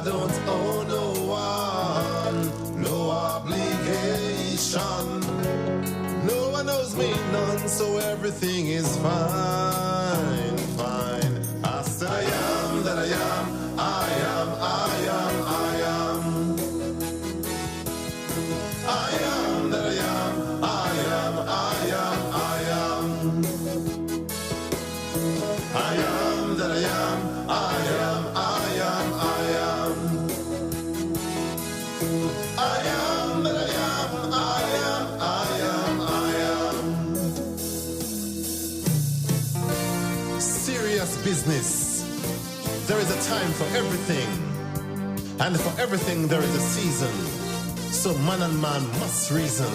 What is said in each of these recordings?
I don't owe no one, no obligation. No one owes me none, so everything is fine, fine. I said I am that I am, I am, I am, I am. I am that I am, I am, I am, I am. I am that I am, I am, I am, I am. I am that I am, I am, I am, I am. Serious business. There is a time for everything, and for everything there is a season. So man and man must reason.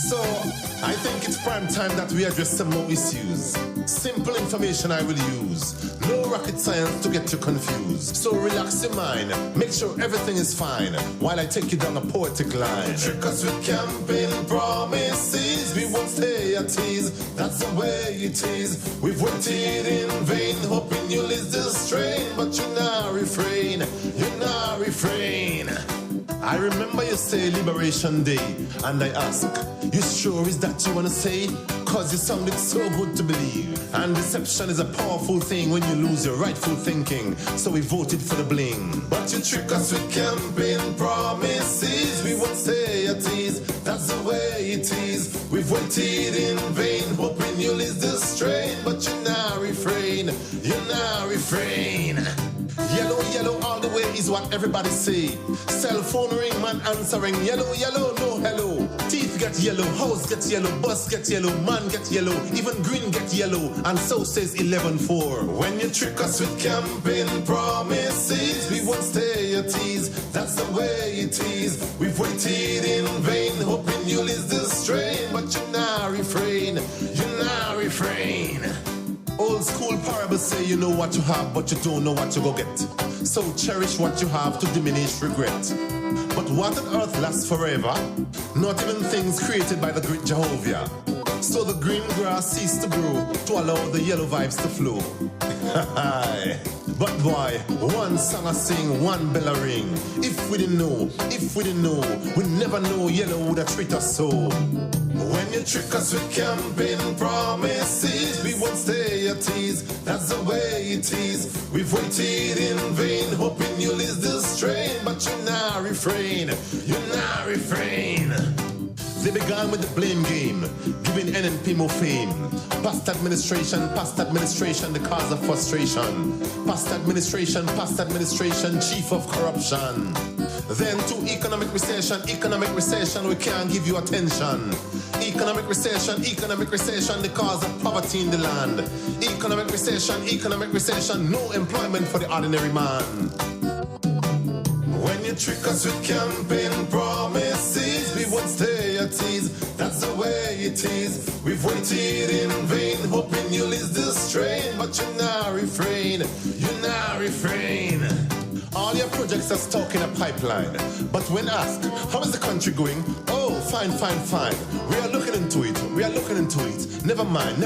So I think it's prime time that we address some more issues. Simple information I will use. No rocket science to get you confused. So relax your mind, make sure everything is fine, while I take you down a poetic line. Trick us with campaign promises, we won't stay at ease. That's the way it is. We've waited in vain, hoping you'll ease the strain, but you now refrain, you now refrain. I remember you say Liberation Day, and I ask, you sure is that you wanna say? Cause you sounded so good to believe. And deception is a powerful thing when you lose your rightful thinking. So we voted for the bling. But you trick us with campaign promises, we won't stay at ease. That's the way it is. We've waited in vain, hoping you'll ease the strain, but you now refrain, you now refrain. Yellow, yellow all the way is what everybody say. Cell phone ring, man answering. Yellow, yellow, no hello. Teeth get yellow, house get yellow, bus get yellow, man get yellow, even green get yellow, and so says 11-4. When you trick us with campaign promises, we won't stay at ease. That's the way it is. We've waited in vain, hoping you'll ease the strain, but you now refrain, you now refrain. Old school parables say you know what you have, but you don't know what you go get. So cherish what you have to diminish regret. But what on earth lasts forever? Not even things created by the great Jehovah. So the green grass ceased to grow to allow the yellow vibes to flow. But boy, one song I sing, one bell I ring. If we didn't know, we never know yellow would have treated us so. When you trick us with campaign promises, we won't stay at ease. That's the way it is. We've waited in vain, hoping you'll ease the strain, but you now refrain, you now refrain. They began with the blame game, giving NNP more fame. Past administration, the cause of frustration. Past administration, chief of corruption. Then to economic recession, we can't give you attention. Economic recession, the cause of poverty in the land. Economic recession, no employment for the ordinary man. When you trick us with campaign promises, we won't stay at ease. That's the way it is. We've waited in vain, hoping you'll ease the strain, but you now refrain, you now refrain. All your projects are stuck in a pipeline, but when asked, how is the country going? Oh, fine. We are looking into it. Never mind.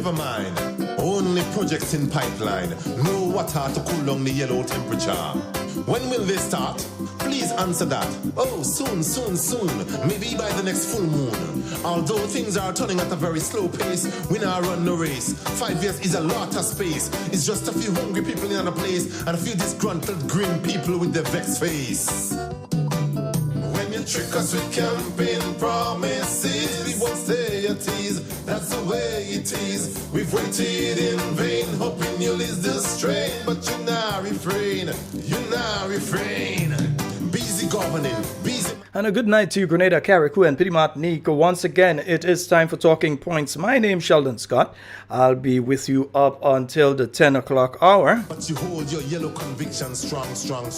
Only projects in pipeline. No water to cool down the yellow temperature. When will they start? Please answer that. Oh, soon. Maybe by the next full moon. Although things are turning at a very slow pace, we now run no race. 5 years is a lot of space. It's just a few hungry people in a place and a few disgruntled green people with their vexed face. When you trick us with campaign promises, we won't stay at ease. That's the way it is. We've waited in vain, hoping you'll ease the strain, but you now refrain, you now refrain. Busy governing, busy. And a good night to Grenada, Carriacou, and Petite Martinique. Once again, it is time for Talking Points. My name's Sheldon Scott. I'll be with you up until the 10 o'clock hour. But you hold your yellow conviction strong.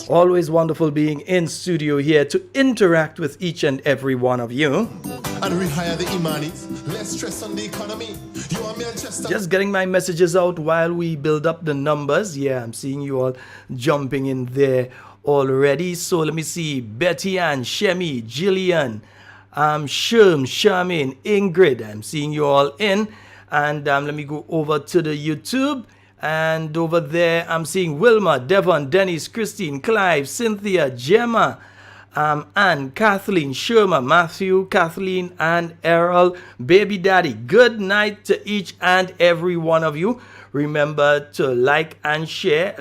Always wonderful being in studio here to interact with each and every one of you. And rehire the Imanis. Less stress on the economy. You are Manchester. Just getting my messages out while we build up the numbers. Yeah, I'm seeing you all jumping in there already. So let me see. Betty Ann, Shemi, Jillian, Sherm, Charmaine, Ingrid. I'm seeing you all in. And let me go over to the YouTube. And over there, I'm seeing Wilma, Devon, Dennis, Christine, Clive, Cynthia, Gemma, Anne, Kathleen, Sherma, Matthew, Kathleen, and Errol, Baby Daddy. Good night to each and every one of you. Remember to like and share,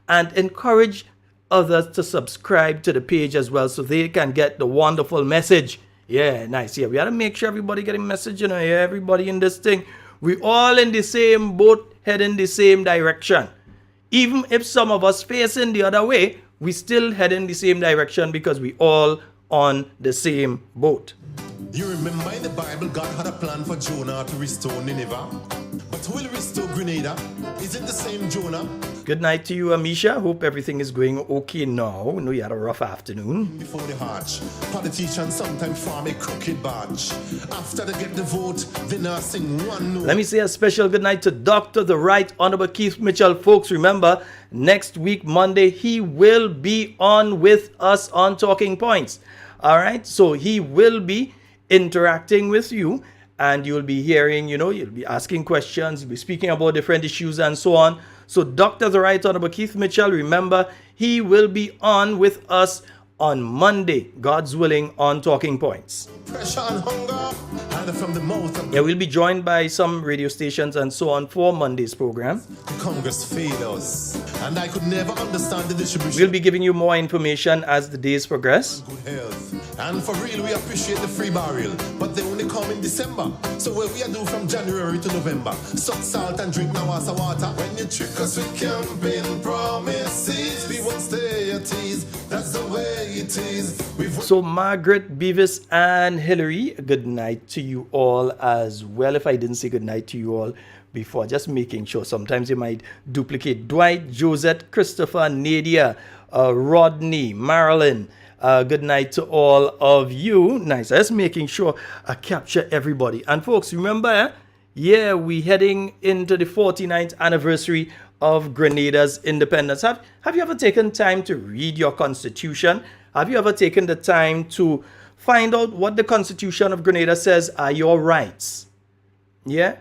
and encourage others to subscribe to the page as well so they can get the wonderful message. Yeah, nice. Yeah, we gotta make sure everybody getting message, yeah, everybody in this thing. We all in the same boat, heading the same direction. Even if some of us facing the other way, we still head in the same direction because we all on the same boat. You remember in the Bible, God had a plan for Jonah to restore Nineveh. But who will restore Grenada? Is it the same Jonah? Good night to you, Amisha. Hope everything is going okay now. I know you had a rough afternoon. Before the hatch, politicians sometimes form a crooked badge. After they get the vote, they now sing one note. Let me say a special good night to Dr. the Right Honorable Keith Mitchell. Folks, remember, next week, Monday, he will be on with us on Talking Points. All right? So he will be interacting with you, and you'll be hearing, you'll be asking questions, you'll be speaking about different issues and so on. So Dr. the Right Honorable Keith Mitchell, remember, he will be on with us on Monday, God's willing, on Talking Points. Pressure and hunger, and from the mouth of we'll be joined by some radio stations and so on for Monday's program. the Congress failed us, and I could never understand the distribution. We'll be giving you more information as the days progress. Good health. And for real, we appreciate the free barrel, but they only come in December. So what we are do from January to November? Suck salt and drink Nawasa water. When you trick us with campaign promises, we won't stay at ease. That's the way it is. So Margaret, Beavis, and Hillary, good night to you all as well. If I didn't say good night to you all before, just making sure. Sometimes you might duplicate. Dwight, Josette, Christopher, Nadia, Rodney, Marilyn. Good night to all of you. Nice. Just making sure I capture everybody. And folks, remember, we heading into the 49th anniversary of Grenada's independence. Have you ever taken time to read your constitution? Have you ever taken the time to find out what the Constitution of Grenada says are your rights? Yeah?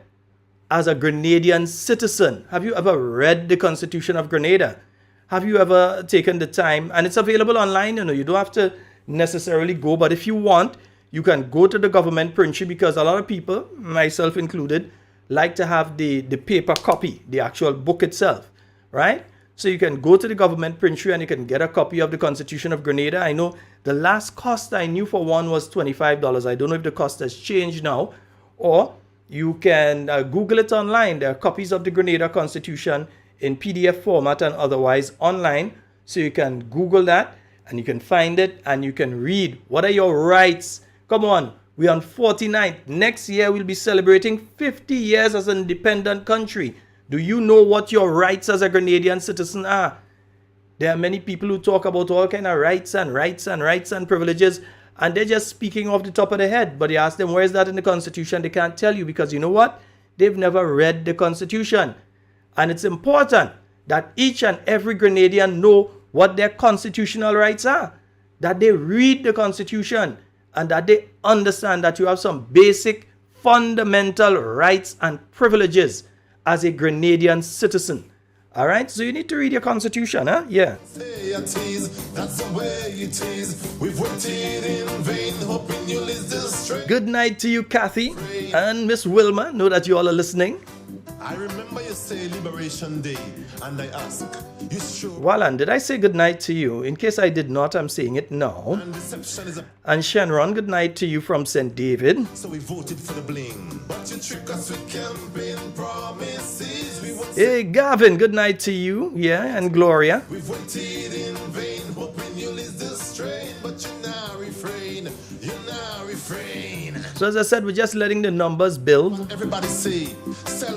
As a Grenadian citizen, have you ever read the Constitution of Grenada? Have you ever taken the time, and it's available online, you don't have to necessarily go, but if you want, you can go to the government printry, because a lot of people, myself included, like to have the paper copy, the actual book itself, right? So you can go to the government printry and you can get a copy of the Constitution of Grenada. I know the last cost I knew for one was $25. I don't know if the cost has changed now, or you can Google it online. There are copies of the Grenada Constitution in PDF format and otherwise online. So you can Google that and you can find it and you can read what are your rights. Come on, we're on 49th. Next year we'll be celebrating 50 years as an independent country. Do you know what your rights as a Grenadian citizen are? There are many people who talk about all kind of rights and privileges, and they're just speaking off the top of their head. But you ask them, where is that in the Constitution? They can't tell you, because you know what? They've never read the Constitution. And it's important that each and every Grenadian know what their constitutional rights are, that they read the Constitution, and that they understand that you have some basic fundamental rights and privileges as a Grenadian citizen. All right, so you need to read your Constitution, huh? Yeah. Good night to you, Kathy and Miss Wilma. Know that you all are listening. I remember you say Liberation Day, and I ask, you sure? Wallan, did I say good night to you? In case I did not, I'm saying it now. And Shenron, good night to you from St. David. So we voted for the bling, but you trick us with campaign promises. Hey, Gavin, good night to you. Yeah, and Gloria. We've waited in vain, hoping you'll ease the strain, but you now refrain. So as I said, we're just letting the numbers build. Everybody see.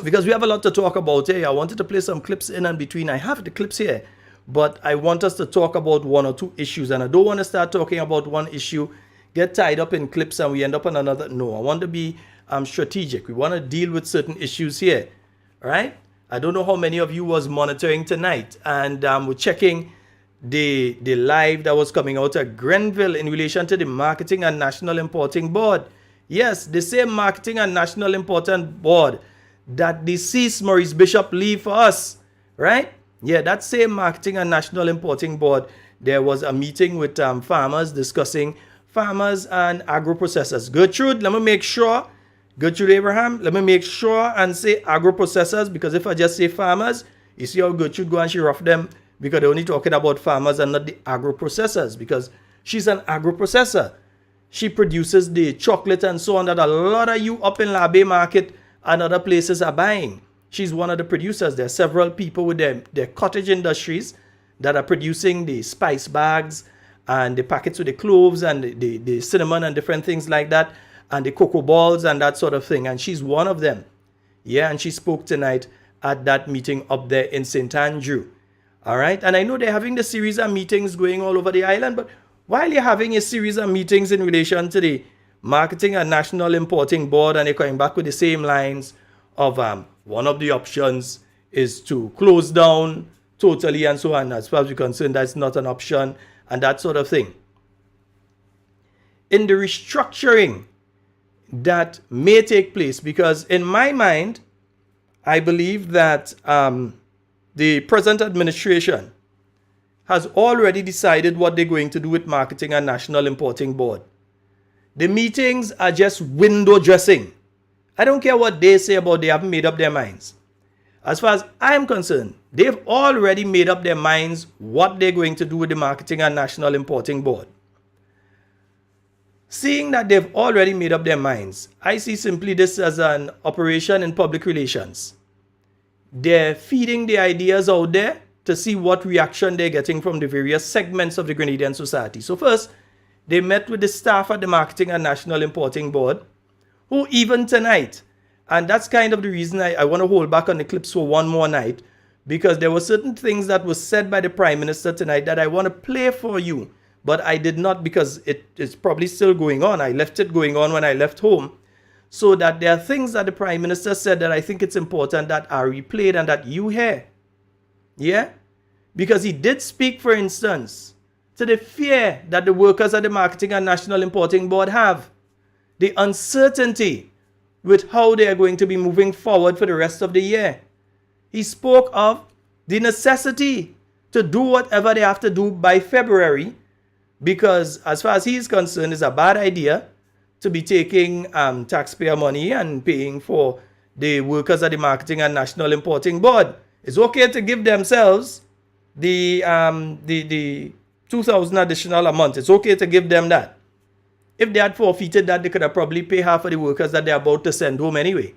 Because we have a lot to talk about. Hey, I wanted to play some clips in and between. I have the clips here, but I want us to talk about one or two issues, and I don't want to start talking about one issue, get tied up in clips, and we end up on another. No, I want to be strategic. We want to deal with certain issues here, all right? I don't know how many of you was monitoring tonight, and we're checking the live that was coming out at Grenville in relation to the Marketing and National Importing Board. Yes, the same Marketing and National Importing Board that deceased Maurice Bishop leave for us, right? Yeah, that same Marketing and National Importing Board, there was a meeting with farmers discussing farmers and agro-processors. Gertrude, let me make sure, Gertrude Abraham, let me make sure and say agro-processors, because if I just say farmers, you see how Gertrude go and she rough them, because they're only talking about farmers and not the agro-processors, because she's an agro-processor. She produces the chocolate and so on that a lot of you up in Labe Market and other places are buying. She's one of the producers. There are several people with their cottage industries that are producing the spice bags and the packets with the cloves and the cinnamon and different things like that, and the cocoa balls and that sort of thing. And she's one of them. Yeah, and she spoke tonight at that meeting up there in St. Andrew. All right, and I know they're having the series of meetings going all over the island, but while you're having a series of meetings in relation to the Marketing and National Importing Board, and you're coming back with the same lines of one of the options is to close down totally and so on. As far as we're concerned, that's not an option and that sort of thing. In the restructuring that may take place, because in my mind, I believe that the present administration has already decided what they're going to do with Marketing and National Importing Board. The meetings are just window dressing. I don't care what they say about they haven't made up their minds. As far as I'm concerned, they've already made up their minds what they're going to do with the Marketing and National Importing Board. Seeing that they've already made up their minds, I see simply this as an operation in public relations. They're feeding the ideas out there to see what reaction they're getting from the various segments of the Grenadian society. So first, they met with the staff at the Marketing and National Importing Board, who even tonight, and that's kind of the reason I want to hold back on the clips for one more night, because there were certain things that were said by the Prime Minister tonight that I want to play for you, but I did not because it's probably still going on. I left it going on when I left home. So that there are things that the Prime Minister said that I think it's important that are replayed and that you hear. Yeah? Because he did speak, for instance, to the fear that the workers at the Marketing and National Importing Board have. The uncertainty with how they are going to be moving forward for the rest of the year. He spoke of the necessity to do whatever they have to do by February, because as far as he's concerned, it's a bad idea to be taking taxpayer money and paying for the workers at the Marketing and National Importing Board. It's okay to give themselves the 2,000 additional a month. It's okay to give them that. If they had forfeited that, they could have probably paid half of the workers that they're about to send home anyway.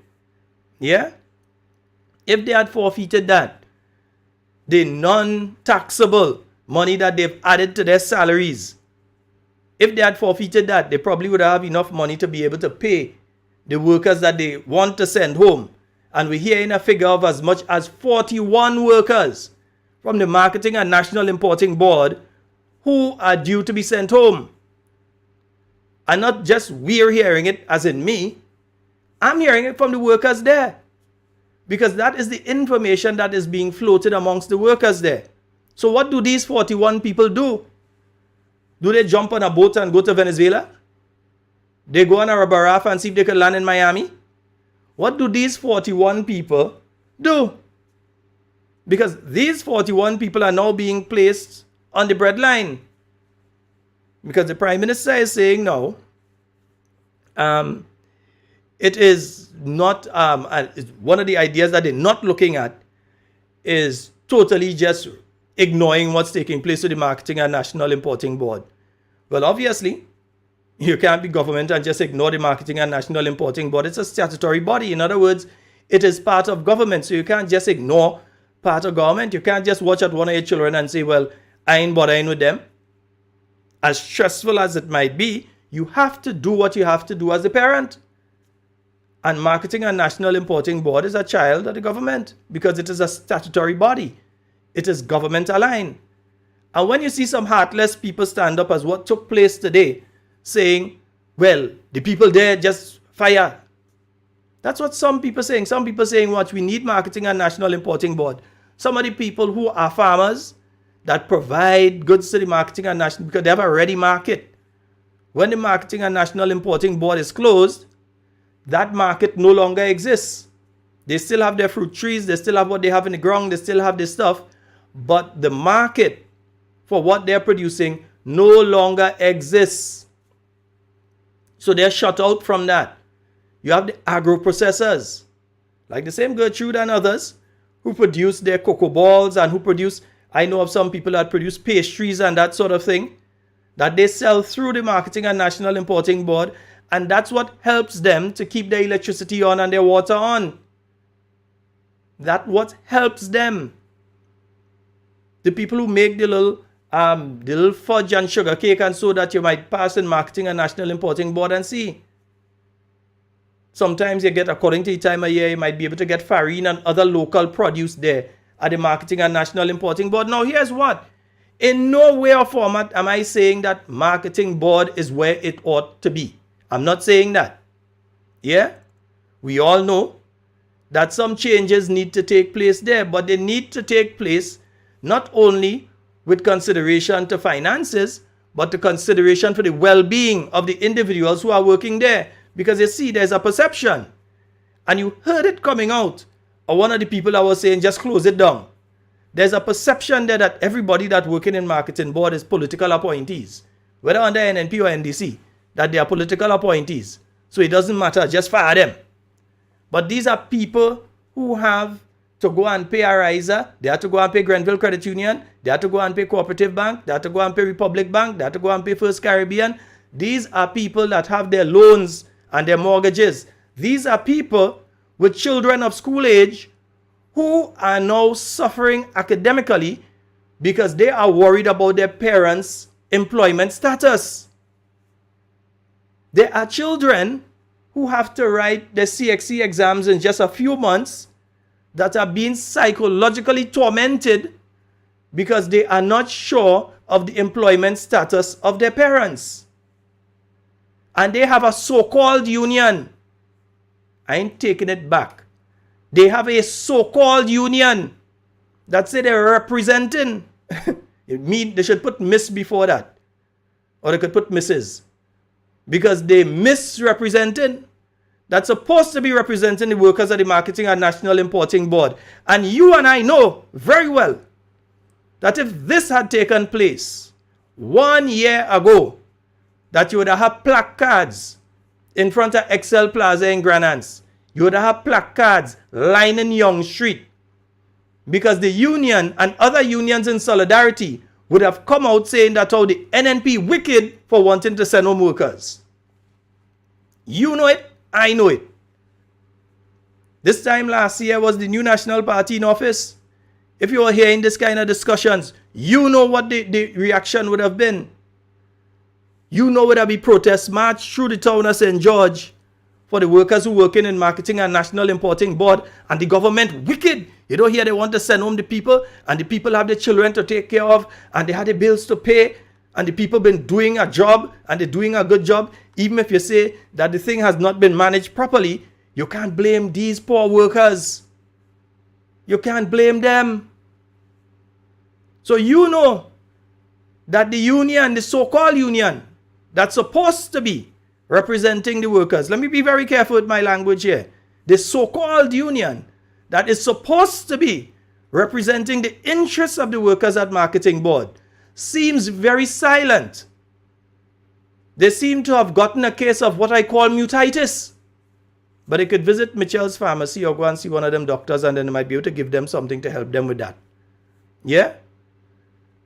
Yeah? If they had forfeited that, the non-taxable money that they've added to their salaries, if they had forfeited that, they probably would have enough money to be able to pay the workers that they want to send home. And we're hearing a figure of as much as 41 workers from the Marketing and National Importing Board who are due to be sent home. And not just we're hearing it, as in me, I'm hearing it from the workers there. Because that is the information that is being floated amongst the workers there. So what do these 41 people do? Do they jump on a boat and go to Venezuela? They go on a rubber raft and see if they can land in Miami? What do these 41 people do? Because these 41 people are now being placed on the breadline. Because the Prime Minister is saying no. It is not, one of the ideas that they're not looking at is totally just ignoring what's taking place with the Marketing and National Importing Board. Well, obviously, you can't be government and just ignore the Marketing and National Importing Board. It's a statutory body. In other words, it is part of government. So you can't just ignore part of government. You can't just watch at one of your children and say, well, I ain't bothering with them. As stressful as it might be, you have to do what you have to do as a parent. And Marketing and National Importing Board is a child of the government because it is a statutory body. It is government aligned. And when you see some heartless people stand up as what took place today, saying, well, the people there just fire. That's what some people saying. Some people saying what we need Marketing and National Importing Board. Some of the people who are farmers that provide goods to the Marketing and National, because they have a ready market. When the Marketing and National Importing Board is closed, that market no longer exists. They still have their fruit trees. They still have what they have in the ground. They still have this stuff. But the market for what they're producing no longer exists. So they're shut out from that. You have the agro-processors, like the same Gertrude and others, who produce their cocoa balls and who produce, I know of some people that produce pastries and that sort of thing, that they sell through the Marketing and National Importing Board, and that's what helps them to keep their electricity on and their water on. That's what helps them. The people who make the little fudge and sugar cake and so that you might pass in Marketing and National Importing Board and see. Sometimes you get, according to the time of year, you might be able to get farine and other local produce there at the Marketing and National Importing Board. Now, here's what. In no way or format am I saying that Marketing Board is where it ought to be. I'm not saying that. Yeah? We all know that some changes need to take place there, but they need to take place not only with consideration to finances, but the consideration for the well-being of the individuals who are working there. Because you see, there's a perception, and you heard it coming out, or one of the people that was saying, just close it down. There's a perception there that everybody that working in Marketing Board is political appointees, whether under NNP or NDC, that they are political appointees. So it doesn't matter, just fire them. But these are people who have to go and pay Ariza, they have to go and pay Grenville Credit Union, they have to go and pay Cooperative Bank, they have to go and pay Republic Bank, they have to go and pay First Caribbean. These are people that have their loans and their mortgages. These are people with children of school age who are now suffering academically because they are worried about their parents' employment status. There are children who have to write their CXC exams in just a few months that are being psychologically tormented because they are not sure of the employment status of their parents. And they have a so-called union. I ain't taking it back. They have a so-called union that say they're representing. They should put Miss before that. Or they could put Mrs. Because they misrepresenting. That's supposed to be representing the workers of the Marketing and National Importing Board. And you and I know very well that if this had taken place 1 year ago, that you would have placards in front of Excel Plaza in Granance. You would have placards lining Yonge Street. Because the union and other unions in solidarity would have come out saying that how the NNP wicked for wanting to send home workers. You know it, I know it. This time last year was the new National Party in office. If you were hearing this kind of discussions, you know what the reaction would have been. You know where there be protest march through the town of St. George for the workers who working in Marketing and National Importing Board, and the government wicked. You don't hear they want to send home the people, and the people have their children to take care of, and they had the bills to pay, and the people been doing a job, and they're doing a good job. Even if you say that the thing has not been managed properly, you can't blame these poor workers. You can't blame them. So you know that the union, the so-called union, that's supposed to be representing the workers. Let me be very careful with my language here. The so-called union that is supposed to be representing the interests of the workers at Marketing Board seems very silent. They seem to have gotten a case of what I call mutitis. But they could visit Mitchell's Pharmacy or go and see one of them doctors, and then they might be able to give them something to help them with that. Yeah?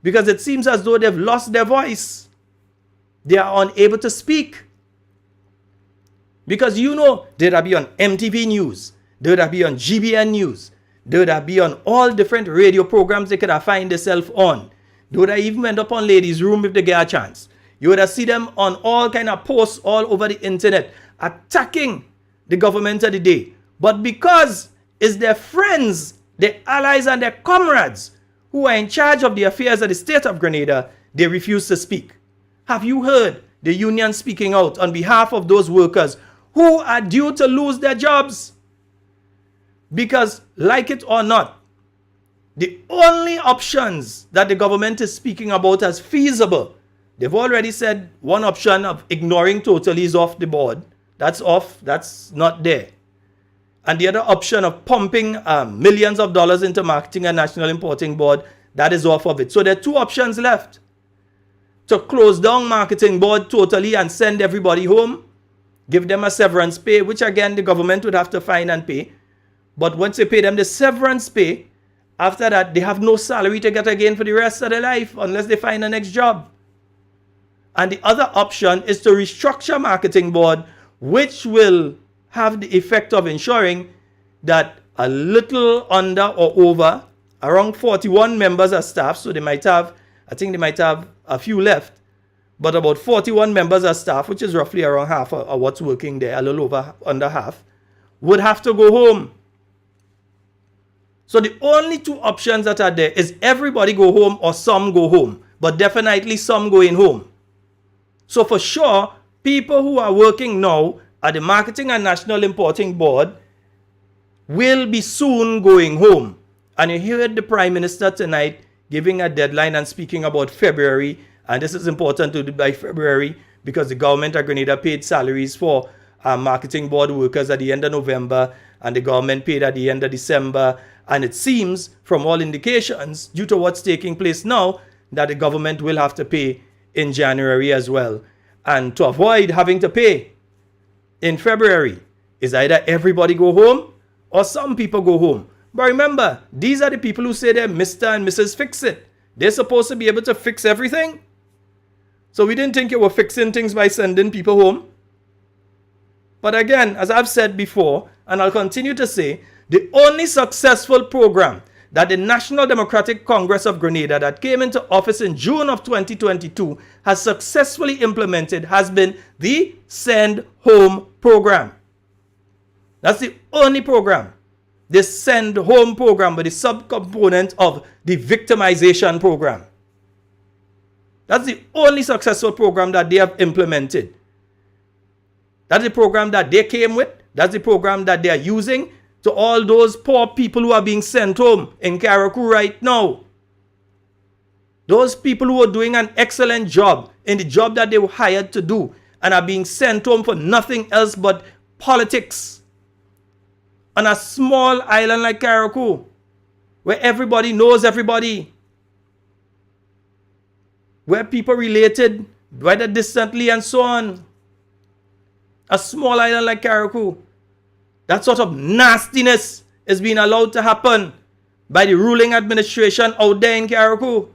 Because it seems as though they've lost their voice. They are unable to speak. Because you know, they'd be on MTV News, they'd be on GBN News, they'd be on all different radio programs they could have find themselves on. They would have even end up on Ladies' Room if they get a chance. You would have seen them on all kind of posts all over the internet attacking the government of the day. But because it's their friends, their allies and their comrades who are in charge of the affairs of the state of Grenada, they refuse to speak. Have you heard the union speaking out on behalf of those workers who are due to lose their jobs? Because, like it or not, the only options that the government is speaking about as feasible, they've already said one option of ignoring totally is off the board. That's off, that's not there. and the other option of pumping millions of dollars into Marketing and National Importing Board, that is off of it. So there are two options left. To close down Marketing Board totally and send everybody home, give them a severance pay, which again the government would have to find and pay. But once they pay them the severance pay, after that they have no salary to get again for the rest of their life unless they find a next job. And the other option is to restructure Marketing Board, which will have the effect of ensuring that a little under or over around 41 members of staff, so they might have, I think they might have a few left, but about 41 members of staff, which is roughly around half of what's working there, a little over under half, would have to go home. So the only two options that are there is everybody go home or some go home, but definitely some going home. So for sure, people who are working now at the Marketing and National Importing Board will be soon going home. And you heard the Prime Minister tonight giving a deadline and speaking about February. And this is important to do by February because the government of Grenada paid salaries for Marketing Board workers at the end of November, and the government paid at the end of December. And it seems, from all indications, due to what's taking place now, that the government will have to pay in January as well. And to avoid having to pay in February is either everybody go home or some people go home. But remember, these are the people who say they're Mr. and Mrs. Fix-It. They're supposed to be able to fix everything. So we didn't think you were fixing things by sending people home. But again, as I've said before, and I'll continue to say, the only successful program that the National Democratic Congress of Grenada that came into office in June of 2022 has successfully implemented has been the Send Home program. That's the only program. The Send Home program, but the subcomponent of the victimization program. That's the only successful program that they have implemented. That's the program that they came with. That's the program that they are using to all those poor people who are being sent home in Carriacou right now. Those people who are doing an excellent job in the job that they were hired to do and are being sent home for nothing else but politics. On a small island like Carriacou, where everybody knows everybody, where people related, whether distantly and so on. A small island like Carriacou. That sort of nastiness is being allowed to happen by the ruling administration out there in Carriacou.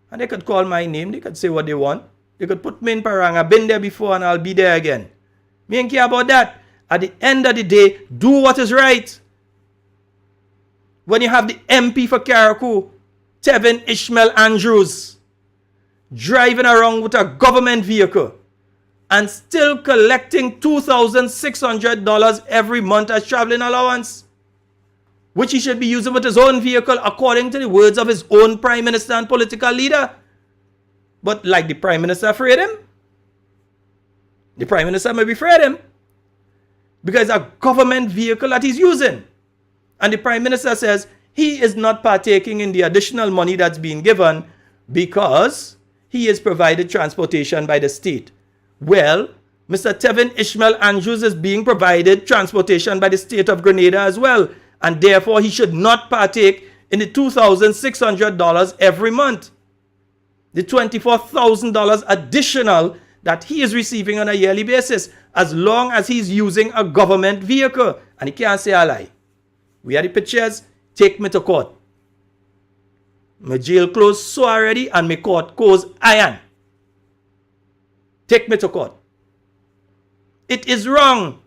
And they could call my name, they could say what they want. They could put me in Parang. I've been there before and I'll be there again. Me ain't care about that. At the end of the day, do what is right. When you have the MP for Carriacou, Tevin Ishmael Andrews, driving around with a government vehicle and still collecting $2,600 every month as traveling allowance, which he should be using with his own vehicle according to the words of his own Prime Minister and political leader. But like the Prime Minister afraid him? The Prime Minister may be afraid him because it's a government vehicle that he's using. And the Prime Minister says he is not partaking in the additional money that's being given because he is provided transportation by the state. Well, Mr. Tevin Ishmael Andrews is being provided transportation by the state of Grenada as well. And therefore, he should not partake in the $2,600 every month. The $24,000 additional that he is receiving on a yearly basis, as long as he's using a government vehicle. And he can't say a lie. We have the pictures. Take me to court. My jail closed so already and my court closed iron. Take me to court. It is wrong.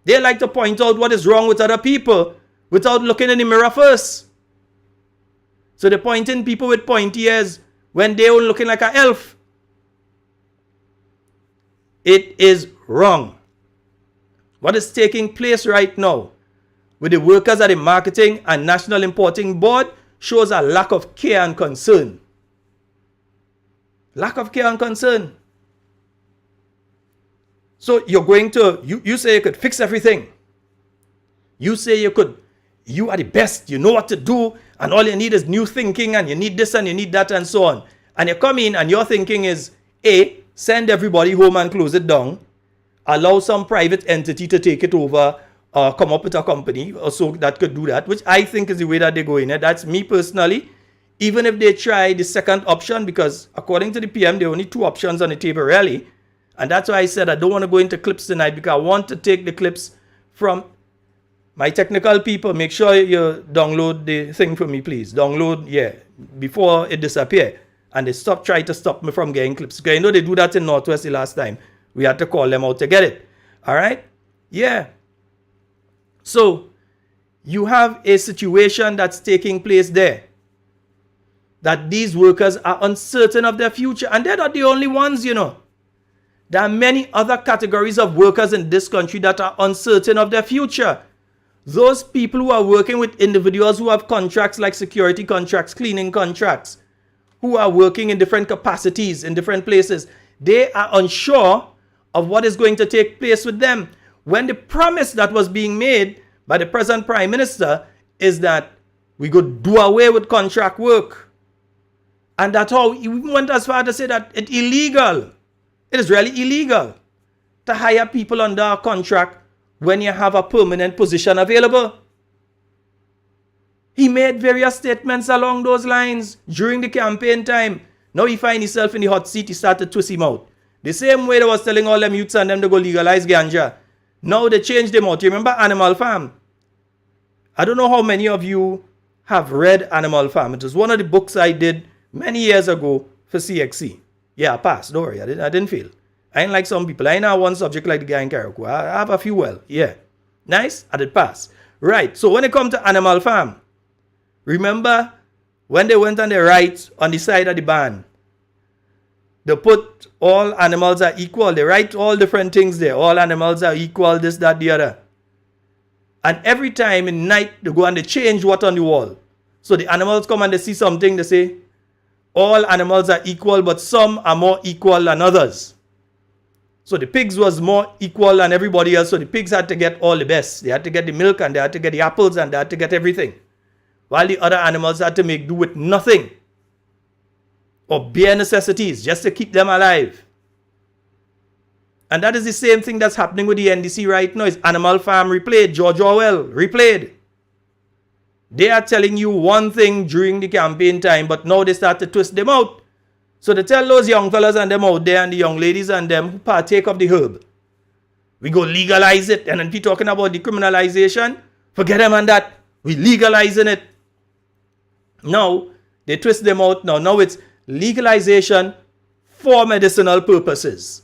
They like to point out what is wrong with other people without looking in the mirror first. So they're pointing people with pointy ears when they are looking like an elf. It is wrong. What is taking place right now with the workers at the Marketing and National Importing Board shows a lack of care and concern. Lack of care and concern. So you're going to, you say you could fix everything. You say you are the best, you know what to do, and all you need is new thinking, and you need this and you need that and so on. And you come in and your thinking is, A, send everybody home and close it down, allow some private entity to take it over or come up with a company or so that could do that, which I think is the way that they're going. That's me personally. Even if they try the second option, because according to the PM, there are only 2 options on the table really. And that's why I said I don't want to go into clips tonight, because I want to take the clips from my technical people. Make sure you download the thing for me, please. Download, before it disappear. And they try to stop me from getting clips. Because you know they do that in Northwest the last time. We had to call them out to get it. All right? Yeah. So, you have a situation that's taking place there. That these workers are uncertain of their future. And they're not the only ones, you know. There are many other categories of workers in this country that are uncertain of their future. Those people who are working with individuals who have contracts like security contracts, cleaning contracts, who are working in different capacities in different places, they are unsure of what is going to take place with them. When the promise that was being made by the present Prime Minister is that we could do away with contract work. And that's how he went as far to say that it's illegal. It is really illegal to hire people under a contract when you have a permanent position available. He made various statements along those lines during the campaign time. Now he finds himself in the hot seat, he started to twist him out. The same way they was telling all them youths and them to go legalize ganja. Now they changed them out. You remember Animal Farm? I don't know how many of you have read Animal Farm. It was one of the books I did many years ago for CXC. Yeah, I passed. Don't worry. I didn't fail. I ain't like some people. I ain't have one subject like the guy in Carriacou. I have a few well. Yeah. Nice? I did pass. Right. So when it comes to Animal Farm, remember when they went on the right on the side of the ban, they put all animals are equal. They write all different things there. All animals are equal, this, that, the other. And every time in night, they go and they change what on the wall. So the animals come and they see something, they say, all animals are equal, but some are more equal than others. So the pigs was more equal than everybody else. So the pigs had to get all the best. They had to get the milk and they had to get the apples and they had to get everything. While the other animals had to make do with nothing. Or bare necessities just to keep them alive. And that is the same thing that's happening with the NDC right now. It's Animal Farm replayed, George Orwell replayed. They are telling you one thing during the campaign time, but now they start to twist them out. So they tell those young fellas and them out there and the young ladies and them who partake of the herb, we go legalize it. And then people talking about decriminalization, forget them on that. We legalizing it. Now, they twist them out now. Now it's legalization for medicinal purposes.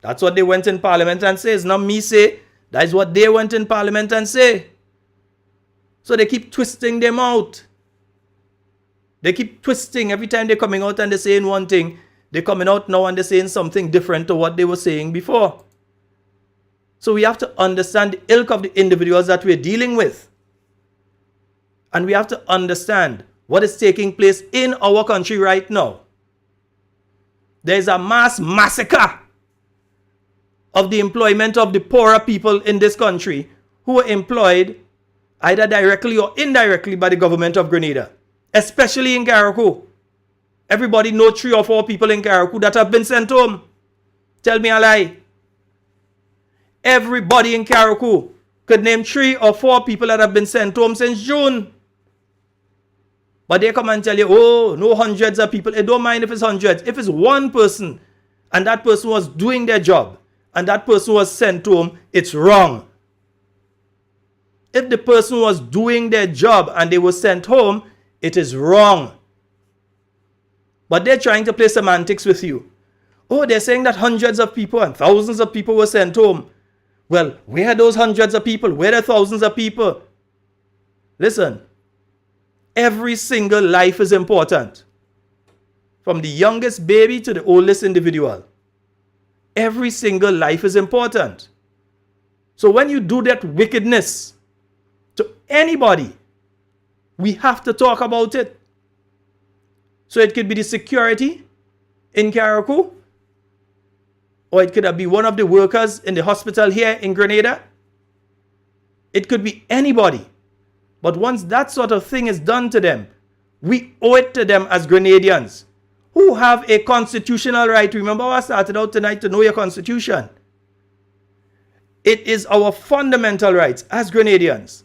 That's what they went in Parliament and say. It's not me say. That is what they went in Parliament and say. So they keep twisting them out. They keep twisting every time they're coming out and they're saying one thing. They're coming out now and they're saying something different to what they were saying before. So we have to understand the ilk of the individuals that we're dealing with. And we have to understand what is taking place in our country right now. There is a mass massacre of the employment of the poorer people in this country who are employed either directly or indirectly by the government of Grenada, especially in Carriacou. Everybody knows 3 or 4 people in Carriacou that have been sent home. Tell me a lie. Everybody in Carriacou could name 3 or 4 people that have been sent home since June. But they come and tell you, oh, no hundreds of people. It don't mind if it's hundreds. If it's one person and that person was doing their job and that person was sent home, it's wrong. If the person was doing their job and they were sent home, it is wrong. But they're trying to play semantics with you. Oh, they're saying that hundreds of people and thousands of people were sent home. Well, where are those hundreds of people? Where are thousands of people? Listen, every single life is important. From the youngest baby to the oldest individual. Every single life is important. So when you do that wickedness to anybody, we have to talk about it. So it could be the security in Carriacou, or it could be one of the workers in the hospital here in Grenada. It could be anybody. But once that sort of thing is done to them, we owe it to them as Grenadians who have a constitutional right. Remember I started out tonight to know your constitution. It is our fundamental rights as Grenadians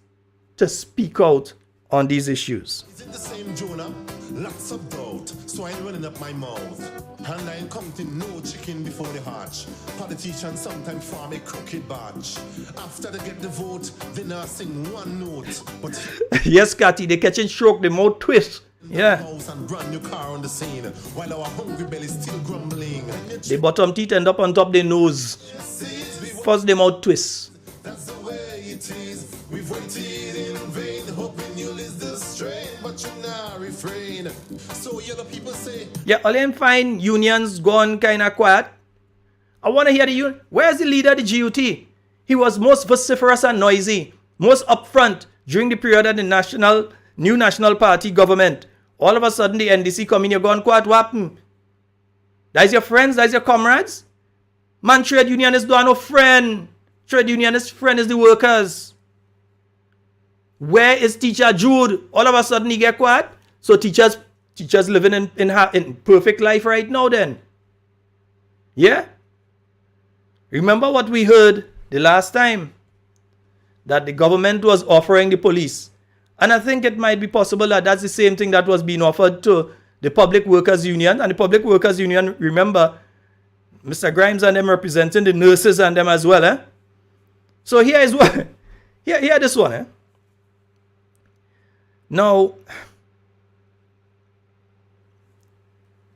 to speak out on these issues. Is it the same, Jonah? Lots of doubt, so I ain't running up my mouth. And I ain't counting no chicken before the hatch. Politicians sometimes form a crooked batch. After they get the vote, they not sing one note. But Yes, Cathy, they catching stroke, the mouth twist. Yeah. house and brand new car on the scene, while our hungry belly still grumbling. The bottom teeth end up on top their nose. First the mouth twist. That's the way it is. We've waited in vain, hoping you'll ease the strain, but you now refrain. So yellow people say, Yeah, all them fine unions gone kind of quiet. I want to hear the union. Where's the leader of the GUT? He was most vociferous and noisy, most upfront during the period of the new National Party government. All of a sudden the NDC come in, you're gone quiet, what happened? That's your friends, that's your comrades? Man, trade unionists don't have no friend. Trade unionist friend is the workers. Where is Teacher Jude? All of a sudden he get quiet. So teachers living in perfect life right now then. Yeah? Remember what we heard the last time? That the government was offering the police. And I think it might be possible that that's the same thing that was being offered to the Public Workers Union. And the Public Workers Union, remember, Mr. Grimes and them representing the nurses and them as well. Eh? So here is what. Here this one. Eh? Now,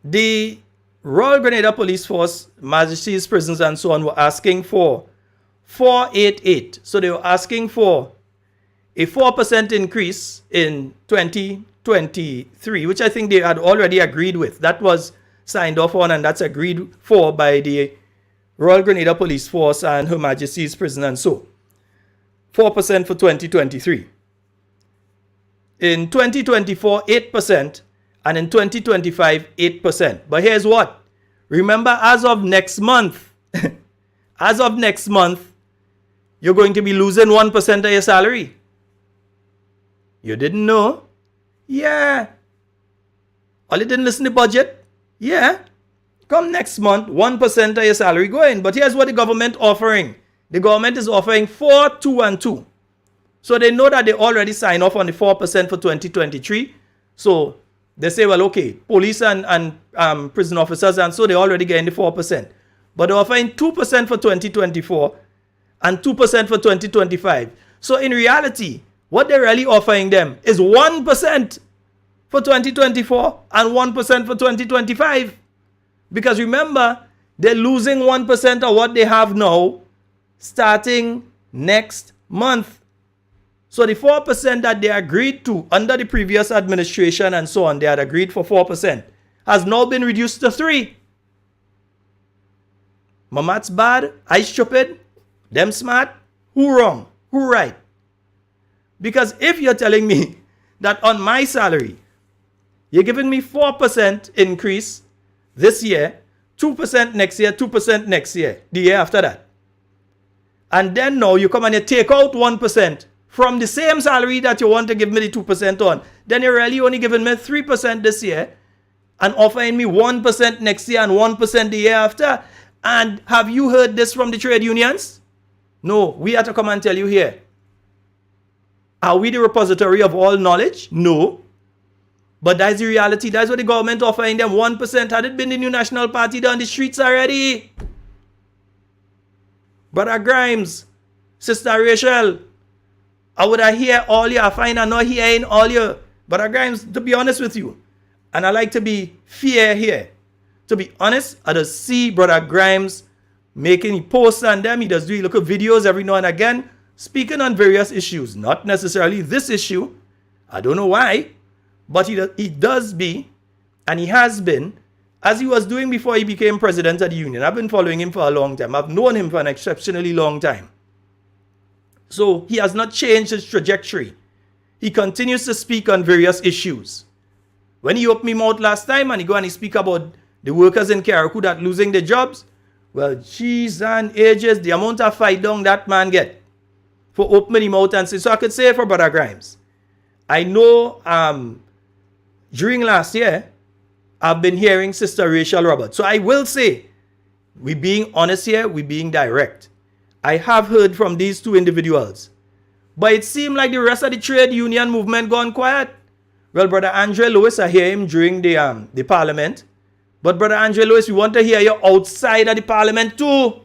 the Royal Grenada Police Force, Majesty's prisons and so on were asking for 488. So they were asking for a 4% increase in 2023, which I think they had already agreed with. That was signed off on and that's agreed for by the Royal Grenada Police Force and Her Majesty's Prison and so. 4% for 2023. In 2024, 8%, and in 2025, 8%. But here's what. Remember, as of next month, you're going to be losing 1% of your salary. You didn't know? Yeah. All you didn't listen to the budget? Yeah. Come next month, 1% of your salary going. But here's what the government offering. The government is offering 4, 2, and 2. So they know that they already signed off on the 4% for 2023. So they say, well, okay, police and prison officers, and so they're already getting the 4%. But they're offering 2% for 2024 and 2% for 2025. So in reality, what they're really offering them is 1% for 2024 and 1% for 2025. Because remember, they're losing 1% of what they have now starting next month. So the 4% that they agreed to under the previous administration and so on, they had agreed for 4%, has now been reduced to 3%. Mamat's bad, I stupid, them smart, who wrong, who right? Because if you're telling me that on my salary, you're giving me 4% increase this year, 2% next year, 2% next year, the year after that. And then now you come and you take out 1% from the same salary that you want to give me the 2% on. Then you're really only giving me 3% this year and offering me 1% next year and 1% the year after. And have you heard this from the trade unions? No, we have to come and tell you here. Are we the repository of all knowledge? No. But that's the reality. That's what the government offering them 1%. Had it been the new National Party down the streets already? Brother Grimes, Sister Rachel, I would have hear all you. I find I'm not hearing all you. Brother Grimes, to be honest with you, and I like to be fair here. To be honest, I just see Brother Grimes making posts on them. He does do look at videos every now and again, speaking on various issues. Not necessarily this issue. I don't know why. But he does be, and he has been, as he was doing before he became president of the union. I've been following him for a long time. I've known him for an exceptionally long time. So he has not changed his trajectory. He continues to speak on various issues. When he opened his mouth last time and he go and he speak about the workers in Karaku that losing their jobs, well, geez and ages, the amount of fight down that man get for opening his mouth and say. So I could say for Brother Grimes, I know during last year, I've been hearing Sister Rachel Roberts. So I will say, we being honest here, we being direct. I have heard from these two individuals. But it seemed like the rest of the trade union movement gone quiet. Well, Brother Andre Lewis, I hear him during the parliament. But Brother Andre Lewis, we want to hear you outside of the parliament too.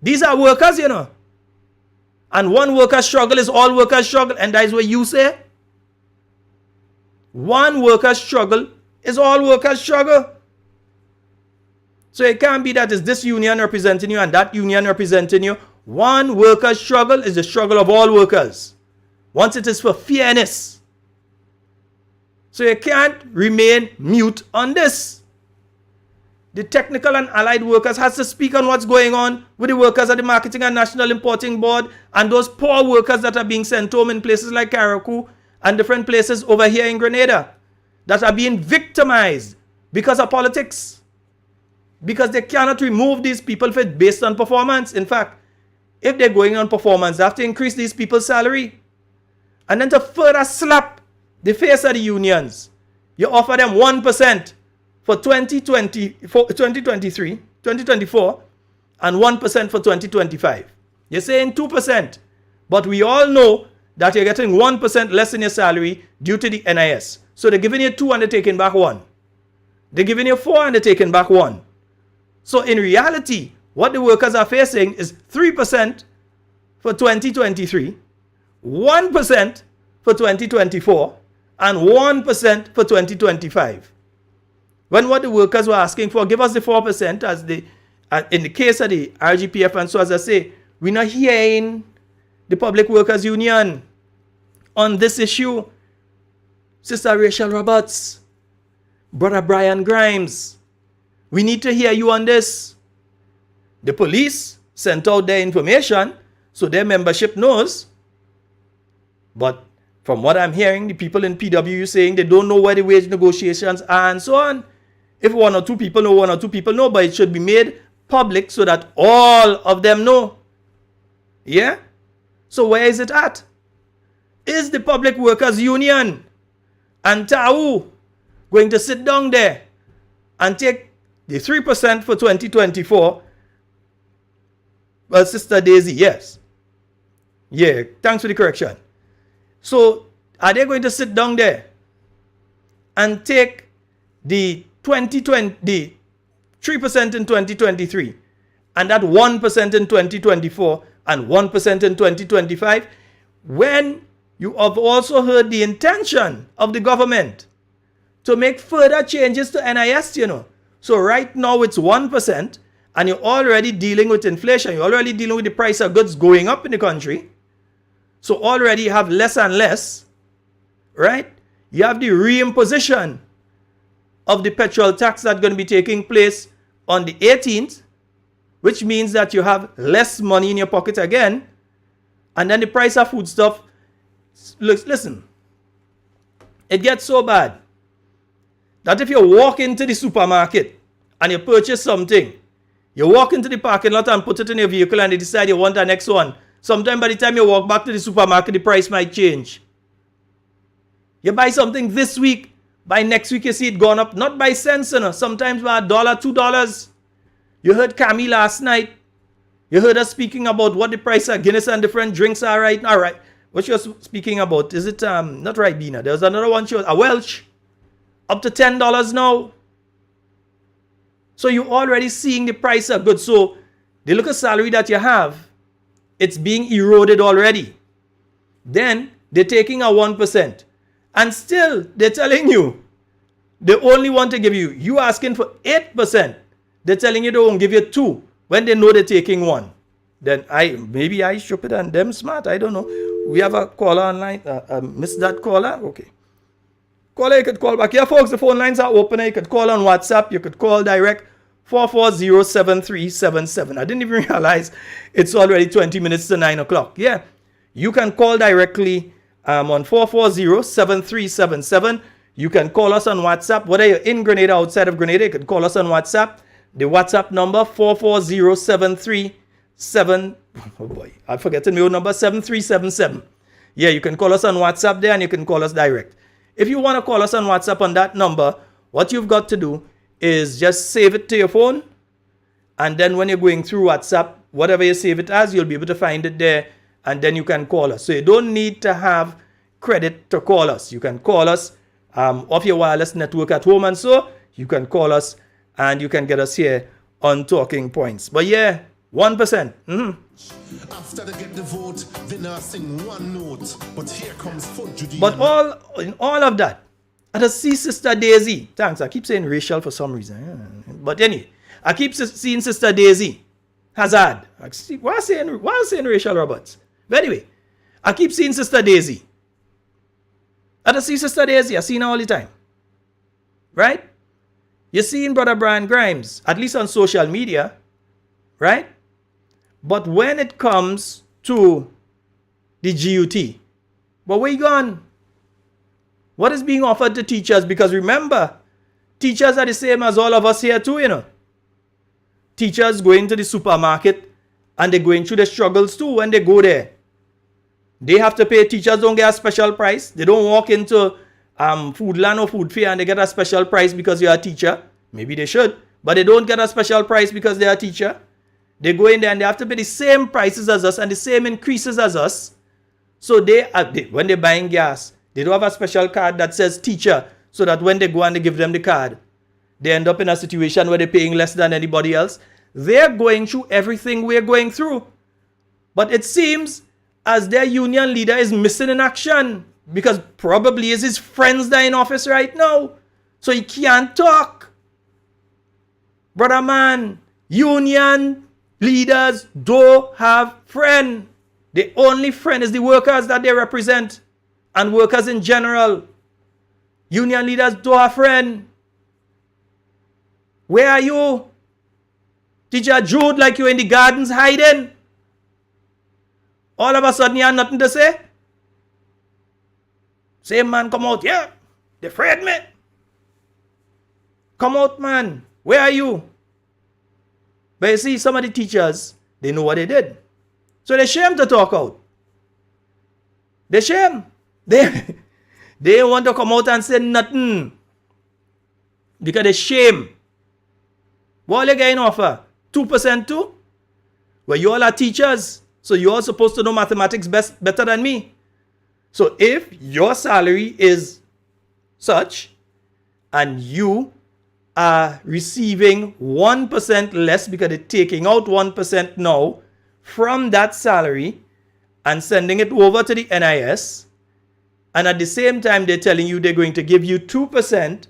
These are workers, you know. And one worker struggle is all workers struggle. And that is what you say. One worker struggle is all workers struggle. So it can't be that it's this union representing you and that union representing you. One worker struggle is the struggle of all workers. Once it is for fairness. So you can't remain mute on this. The technical and allied workers has to speak on what's going on with the workers at the Marketing and National Importing Board and those poor workers that are being sent home in places like Carriacou and different places over here in Grenada that are being victimized because of politics. Because they cannot remove these people if it's based on performance. In fact, if they're going on performance, they have to increase these people's salary. And then to further slap the face of the unions, you offer them 1% for 2023, 2024, and 1% for 2025. You're saying 2%, but we all know that you're getting 1% less in your salary due to the NIS. So they're giving you 2 and they're taking back 1. They're giving you 4 and they're taking back 1. So in reality, what the workers are facing is 3% for 2023, 1% for 2024, and 1% for 2025. When what the workers were asking for, give us the 4% as in the case of the RGPF, and so as I say, we're not hearing the Public Workers Union on this issue. Sister Rachel Roberts, Brother Brian Grimes, we need to hear you on this. The police sent out their information, so their membership knows. But from what I'm hearing, the people in PWU saying they don't know where the wage negotiations are and so on. If 1 or 2 people know, 1 or 2 people know, but it should be made public so that all of them know. Yeah? So where is it at? Is the Public Workers Union and TAU going to sit down there and take the 3% for 2024? Well, Sister Daisy, yes. Yeah, thanks for the correction. So, are they going to sit down there and take the 2020, the 3% in 2023, and that 1% in 2024, and 1% in 2025, when you have also heard the intention of the government to make further changes to NIS, you know. So right now it's 1%, and you're already dealing with inflation. You're already dealing with the price of goods going up in the country. So already you have less and less, right? You have the reimposition of the petrol tax that's going to be taking place on the 18th, which means that you have less money in your pocket again. And then the price of foodstuff, listen, it gets so bad that if you walk into the supermarket and you purchase something, you walk into the parking lot and put it in your vehicle and you decide you want the next one. Sometime by the time you walk back to the supermarket, the price might change. You buy something this week, by next week you see it gone up, not by cents, you know, sometimes by $1, $2. You heard Camille last night. You heard us speaking about what the price of Guinness and different drinks are right now. Right. What she was speaking about, is it not Ribena? There was another one, she was a Welch, up to $10 now. So you're already seeing the price of goods. So the look of salary that you have, it's being eroded already. Then they're taking a 1%. And still, they're telling you, they only want to give you, you asking for 8%. They're telling you they won't give you 2 when they know they're taking 1. Then maybe I stupid and them smart. I don't know. We have a caller online. Miss that caller? Okay. Caller, you could call back. Yeah, folks, the phone lines are open. You could call on WhatsApp. You could call direct 440-7377. I didn't even realize it's already 20 minutes to 9 o'clock. Yeah, you can call directly on 440-7377. You can call us on WhatsApp. Whether you're in Grenada, outside of Grenada, you can call us on WhatsApp. The WhatsApp number 440-737. Oh boy, I'm forgetting my own number, 7377. Yeah, you can call us on WhatsApp there and you can call us direct. If you want to call us on WhatsApp on that number, what you've got to do is just save it to your phone, and then when you're going through WhatsApp, whatever you save it as, you'll be able to find it there, and then you can call us. So you don't need to have credit to call us. You can call us off your wireless network at home, and so you can call us and you can get us here on Talking Points. But yeah, 1%. After they get the vote, they now sing one note. But here comes Fun Judy. But in all of that, I just see Sister Daisy. Thanks, I keep saying racial for some reason. But anyway, I keep seeing Sister Daisy Hazard. Why am saying racial, Roberts? But anyway, I keep seeing Sister Daisy. I just see Sister Daisy. I see her all the time. Right? You're seeing Brother Brian Grimes, at least on social media. Right? But when it comes to the GUT, but where you gone? What is being offered to teachers? Because remember, teachers are the same as all of us here too, you know. Teachers go into the supermarket and they're going through the struggles too when they go there. They have to pay. Teachers don't get a special price. They don't walk into Foodland or Food Fair and they get a special price because you're a teacher. Maybe they should, but they don't get a special price because they're a teacher. They go in there and they have to pay the same prices as us and the same increases as us. So when they're buying gas, they don't have a special card that says teacher, so that when they go and they give them the card, they end up in a situation where they're paying less than anybody else. They're going through everything we're going through. But it seems as their union leader is missing in action because probably is his friends that are in office right now. So he can't talk. Brother man, union leaders don't have friend. The only friend is the workers that they represent and workers in general. Union leaders don't have friend. Where are you? Teacher Jude, like you're in the gardens hiding. All of a sudden you have nothing to say. Same man come out, yeah, they afraid me. Come out, man. Where are you? But you see, some of the teachers, they know what they did. So they're ashamed to talk out. They're ashamed. They want to come out and say nothing. Because they're shame. What are you getting offer? 2% too? Well, you all are teachers. So you're all supposed to know mathematics better than me. So if your salary is such and you are receiving 1% less because they're taking out 1% now from that salary and sending it over to the NIS, and at the same time they're telling you they're going to give you 2%,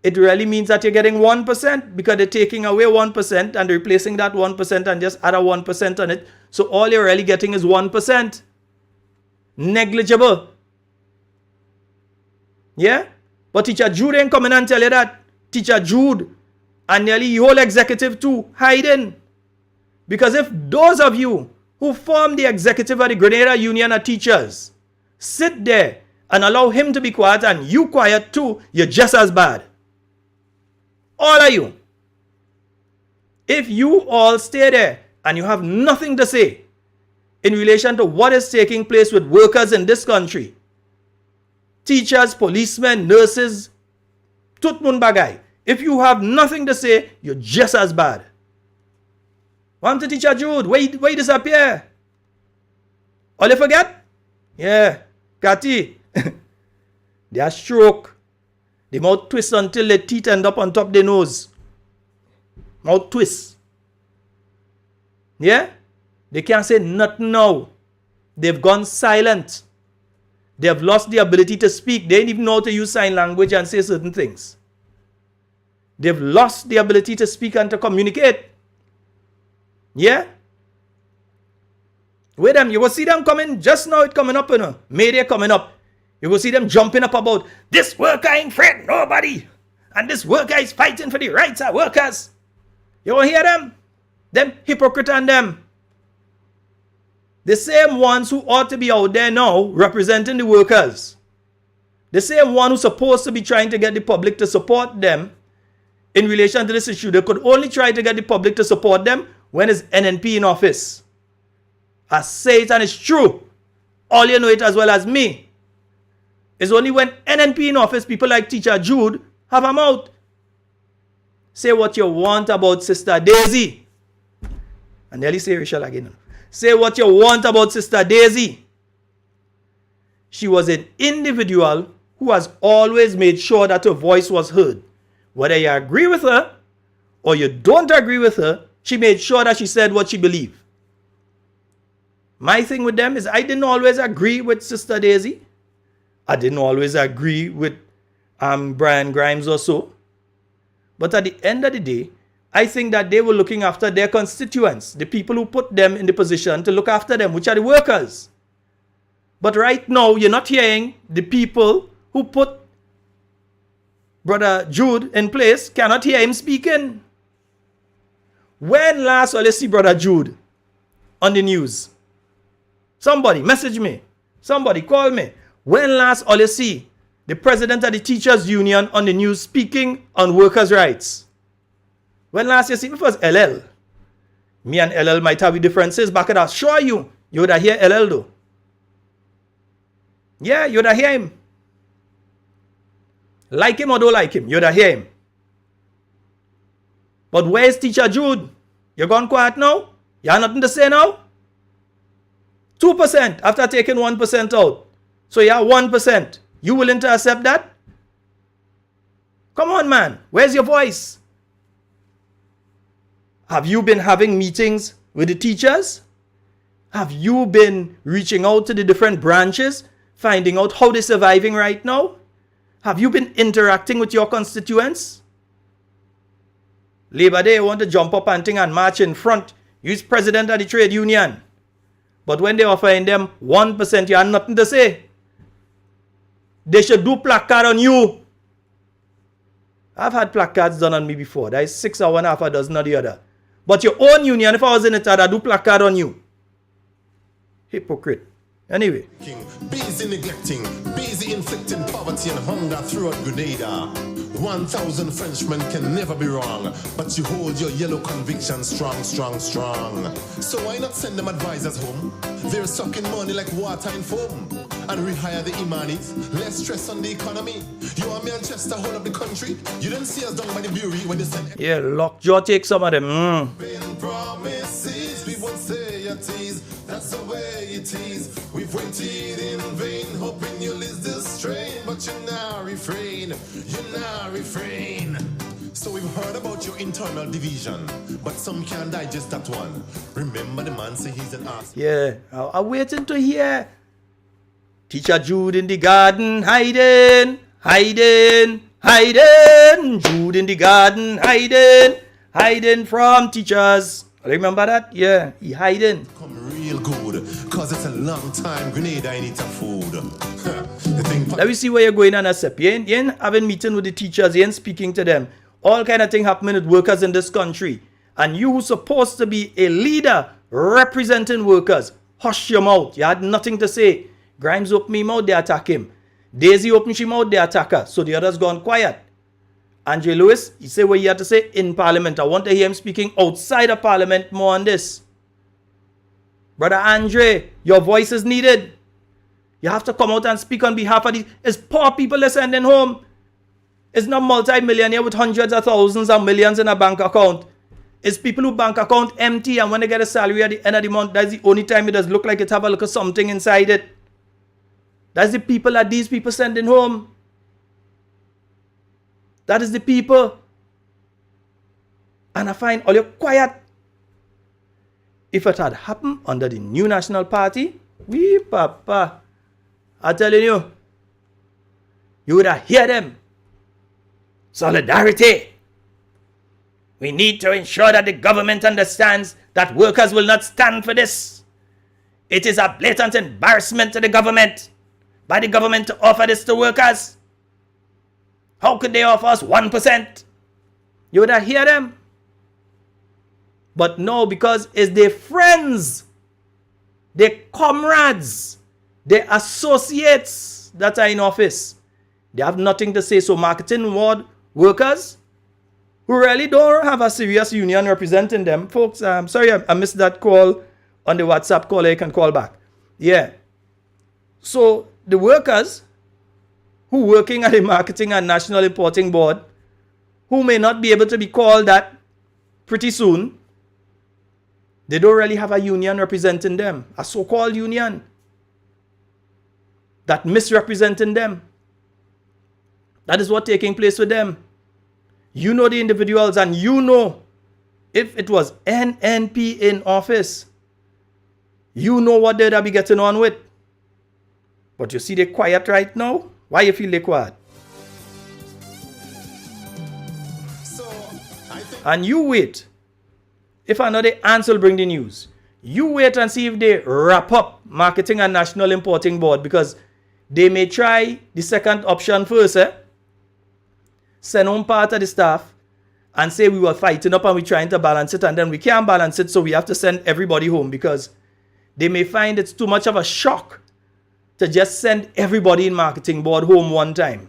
it really means that you're getting 1% because they're taking away 1% and replacing that 1% and just add a 1% on it. So all you're really getting is 1%. Negligible. Yeah? But Teacher Jude ain't coming and tell you that. Teacher Jude and nearly your whole executive too hiding. Because if those of you who form the executive of the Grenada Union of Teachers sit there and allow him to be quiet and you quiet too, you're just as bad. All of you. If you all stay there and you have nothing to say in relation to what is taking place with workers in this country, teachers, policemen, nurses, tutmun bagay, if you have nothing to say, you're just as bad. Want to Teacher Jude? Where you disappear? All you forget? Yeah, Kati. They are stroke. The mouth twist until the teeth end up on top the nose. Mouth twist. Yeah? They can't say nothing now. They've gone silent. They have lost the ability to speak. They didn't even know how to use sign language and say certain things. They've lost the ability to speak and to communicate. Yeah? Wait them, you will see them coming, just now it coming up, you know. Mayday coming up. You will see them jumping up about, this worker ain't afraid nobody. And this worker is fighting for the rights of workers. You will hear them? Them hypocrite and them. The same ones who ought to be out there now representing the workers. The same one who's supposed to be trying to get the public to support them in relation to this issue. They could only try to get the public to support them when it's NNP in office. I say it and it's true. All you know it as well as me. It's only when NNP in office, people like Teacher Jude have a mouth. Say what you want about Sister Daisy. I nearly say Rachel again. Say what you want about Sister Daisy. She was an individual who has always made sure that her voice was heard. Whether you agree with her or you don't agree with her, she made sure that she said what she believed. My thing with them is I didn't always agree with Sister Daisy. I didn't always agree with Brian Grimes or so. But at the end of the day, I think that they were looking after their constituents, the people who put them in the position to look after them, which are the workers. But right now, you're not hearing the people who put Brother Jude in place, cannot hear him speaking. When last will you see Brother Jude on the news? Somebody message me. Somebody call me. When last will you see the president of the Teachers Union on the news speaking on workers' rights? When last you see me was LL. Me and LL might have differences, but I can assure you, you would have hear LL though. Yeah, you would have hear him. Like him or don't like him, you would have hear him. But where's Teacher Jude? You gone quiet now? You have nothing to say now? 2% after taking 1% out. So you have 1%. You willing to accept that? Come on, man. Where's your voice? Have you been having meetings with the teachers? Have you been reaching out to the different branches, finding out how they're surviving right now? Have you been interacting with your constituents? Labor Day want to jump up and thing and march in front. You's president of the trade union. But when they offering them 1%, you have nothing to say. They should do placard on you. I've had placards done on me before. That is 6 or 1.5 dozen or the other. But your own union, if I was in it, I'd do placard on you. Hypocrite. Anyway. Busy neglecting, busy inflicting poverty and hunger throughout Grenada. 1,000 Frenchmen can never be wrong, but you hold your yellow conviction strong, strong, strong. So why not send them advisors home? They're sucking money like water in foam. And rehire the Imanis, less stress on the economy. You and Manchester hold up the country. You didn't see us down by the Bury when they said, yeah, Lockjaw take some of them. Promises, we won't say a tease. That's the way it is. We've waited in vain, hoping you'll ease the strain, but you now refrain. So we've heard about your internal division, but some can't digest that one. Remember the man say he's an ass. Yeah, I'm waiting to hear Teacher Jude in the garden, hiding. Jude in the garden, hiding from teachers. Remember that? Yeah, he hiding. Come real good, cause it's a long time Grenada ain't eat a food. Let me see where you're going on a step. You ain't having meeting with the teachers, you ain't speaking to them. All kind of thing happening with workers in this country. And you who's supposed to be a leader representing workers, hush your mouth. You had nothing to say. Grimes open his mouth, they attack him. Daisy open his mouth, they attack her. So the others gone quiet. Andre Lewis, he said what he had to say in Parliament. I want to hear him speaking outside of Parliament more on this. Brother Andre, your voice is needed. You have to come out and speak on behalf of these. It's poor people they're sending home. It's not multi-millionaire with hundreds of thousands or millions in a bank account. It's people who bank account empty, and when they get a salary at the end of the month, that's the only time it does look like it have a look of something inside it. That's the people that these people sending home. That is the people. And I find all you quiet. If it had happened under the New National Party, wee papa, I'm telling you, you would have heard them. Solidarity. We need to ensure that the government understands that workers will not stand for this. It is a blatant embarrassment to the government, by the government to offer this to workers. How could they offer us 1%? You would have heard them. But no, because it's their friends, their comrades, their associates that are in office. They have nothing to say. So marketing ward workers who really don't have a serious union representing them. Folks, I'm sorry I missed that call on the WhatsApp call. You can call back. Yeah. So the workers who working at the Marketing and National Importing Board, who may not be able to be called that pretty soon, They don't really have a union representing them, a so-called union that misrepresenting them. That is what's taking place with them. You know the individuals, and you know if it was NNP in office, you know what they'd be getting on with. But you see they're quiet right now. Why you feel they quiet? And you wait. If another ants will bring the news, you wait and see if they wrap up Marketing and National Importing Board, because they may try the second option first. Send home part of the staff and say we were fighting up and we're trying to balance it, and then we can't balance it, so we have to send everybody home, because they may find it's too much of a shock to just send everybody in Marketing Board home one time.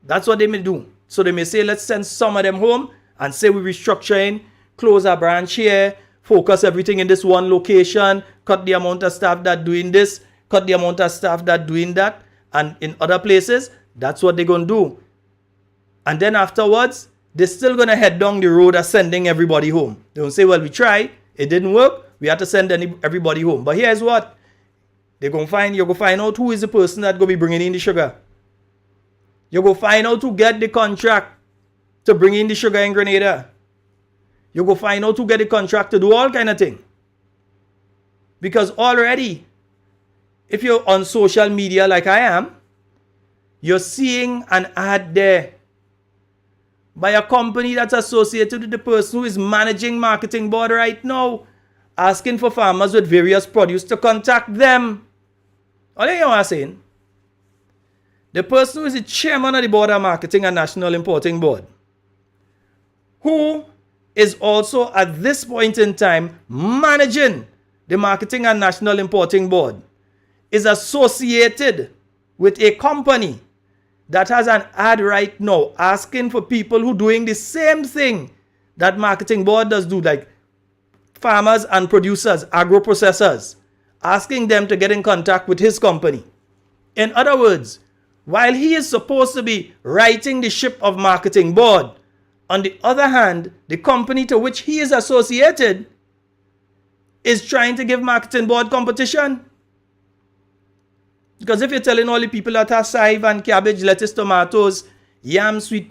That's what they may do. So they may say, let's send some of them home and say we're restructuring, close our branch here, focus everything in this one location, cut the amount of staff that doing this, cut the amount of staff that doing that, and in other places, that's what they're going to do. And then afterwards, they're still going to head down the road of sending everybody home. They don't say, well, we tried, it didn't work, we had to send everybody home. But here's what, you're going to find out who is the person that's going to be bringing in the sugar. You're going to find out who get the contract to bring in the sugar in Grenada. You go find out who get the contract to do all kind of thing. Because already, if you're on social media like I am, you're seeing an ad there by a company that's associated with the person who is managing Marketing Board right now, asking for farmers with various produce to contact them. All you know what I'm saying? The person who is the chairman of the Board of Marketing and National Importing Board, who is also at this point in time managing the Marketing and National Importing Board, is associated with a company that has an ad right now asking for people who doing the same thing that Marketing Board does do, like farmers and producers, agro-processors, asking them to get in contact with his company. In other words, while he is supposed to be righting the ship of Marketing Board, on the other hand, the company to which he is associated is trying to give Marketing Board competition. Because if you're telling all the people that have chive and cabbage, lettuce, tomatoes, yam, sweet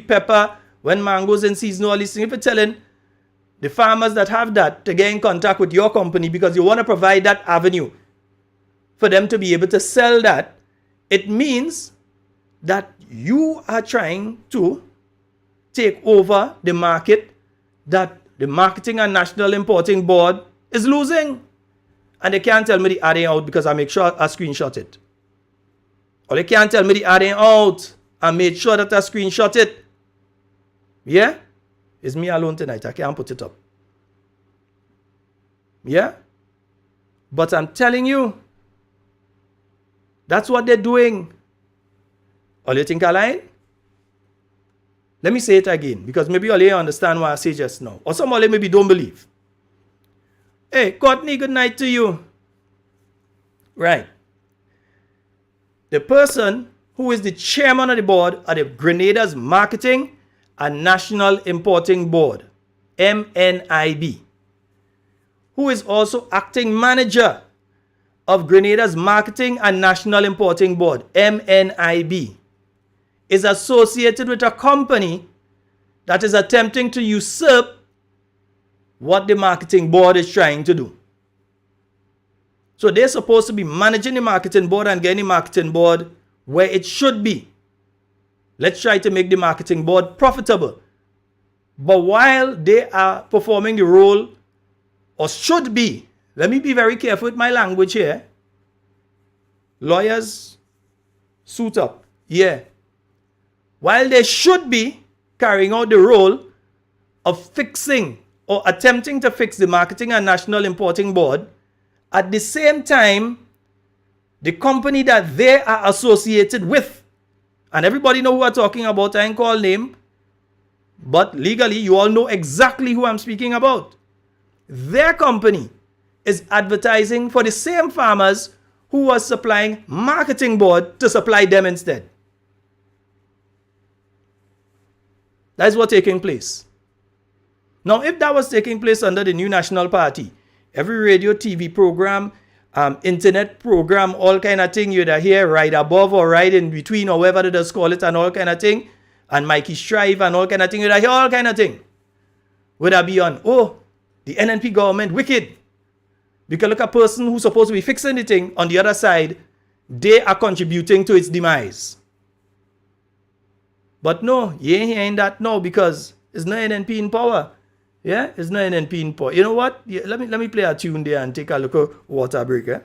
pepper, when mangoes in season, all these things, if you're telling the farmers that have that to get in contact with your company because you want to provide that avenue for them to be able to sell that, it means that you are trying to take over the market that the Marketing and National Importing Board is losing. And they can't tell me the ad ain't out because I make sure I screenshot it. Or they can't tell me the ad ain't out. I made sure that I screenshot it. Yeah? It's me alone tonight. I can't put it up. Yeah? But I'm telling you, that's what they're doing. Or you think I lied? Let me say it again, because maybe all you understand what I say just now. Or some of you maybe don't believe. Hey, Courtney, good night to you. Right. The person who is the chairman of the board of the Grenada's Marketing and National Importing Board, MNIB, who is also acting manager of Grenada's Marketing and National Importing Board, MNIB, is associated with a company that is attempting to usurp what the Marketing Board is trying to do. So they're supposed to be managing the Marketing Board and getting the Marketing Board where it should be. Let's try to make the Marketing Board profitable. But while they are performing the role, or should be, let me be very careful with my language here. Lawyers, suit up. Yeah. While they should be carrying out the role of fixing or attempting to fix the Marketing and National Importing Board, at the same time, the company that they are associated with, and everybody know who I'm talking about, I ain't call name, but legally you all know exactly who I'm speaking about. Their company is advertising for the same farmers who was supplying Marketing Board to supply them instead. That is what's taking place. Now, if that was taking place under the New National Party, every radio, TV program, internet program, all kind of thing you'd hear right above or right in between or whatever they just call it and all kind of thing, and Mikey Strive and all kind of thing, you'd hear all kind of thing. Would I be on, oh, the NNP government wicked? Because look, a person who's supposed to be fixing the thing on the other side, they are contributing to its demise. But no, you ain't hearing that now because it's not NNP in power. Yeah, it's not NNP in power. You know what? Yeah, let me play a tune there and take a look at water break. Eh?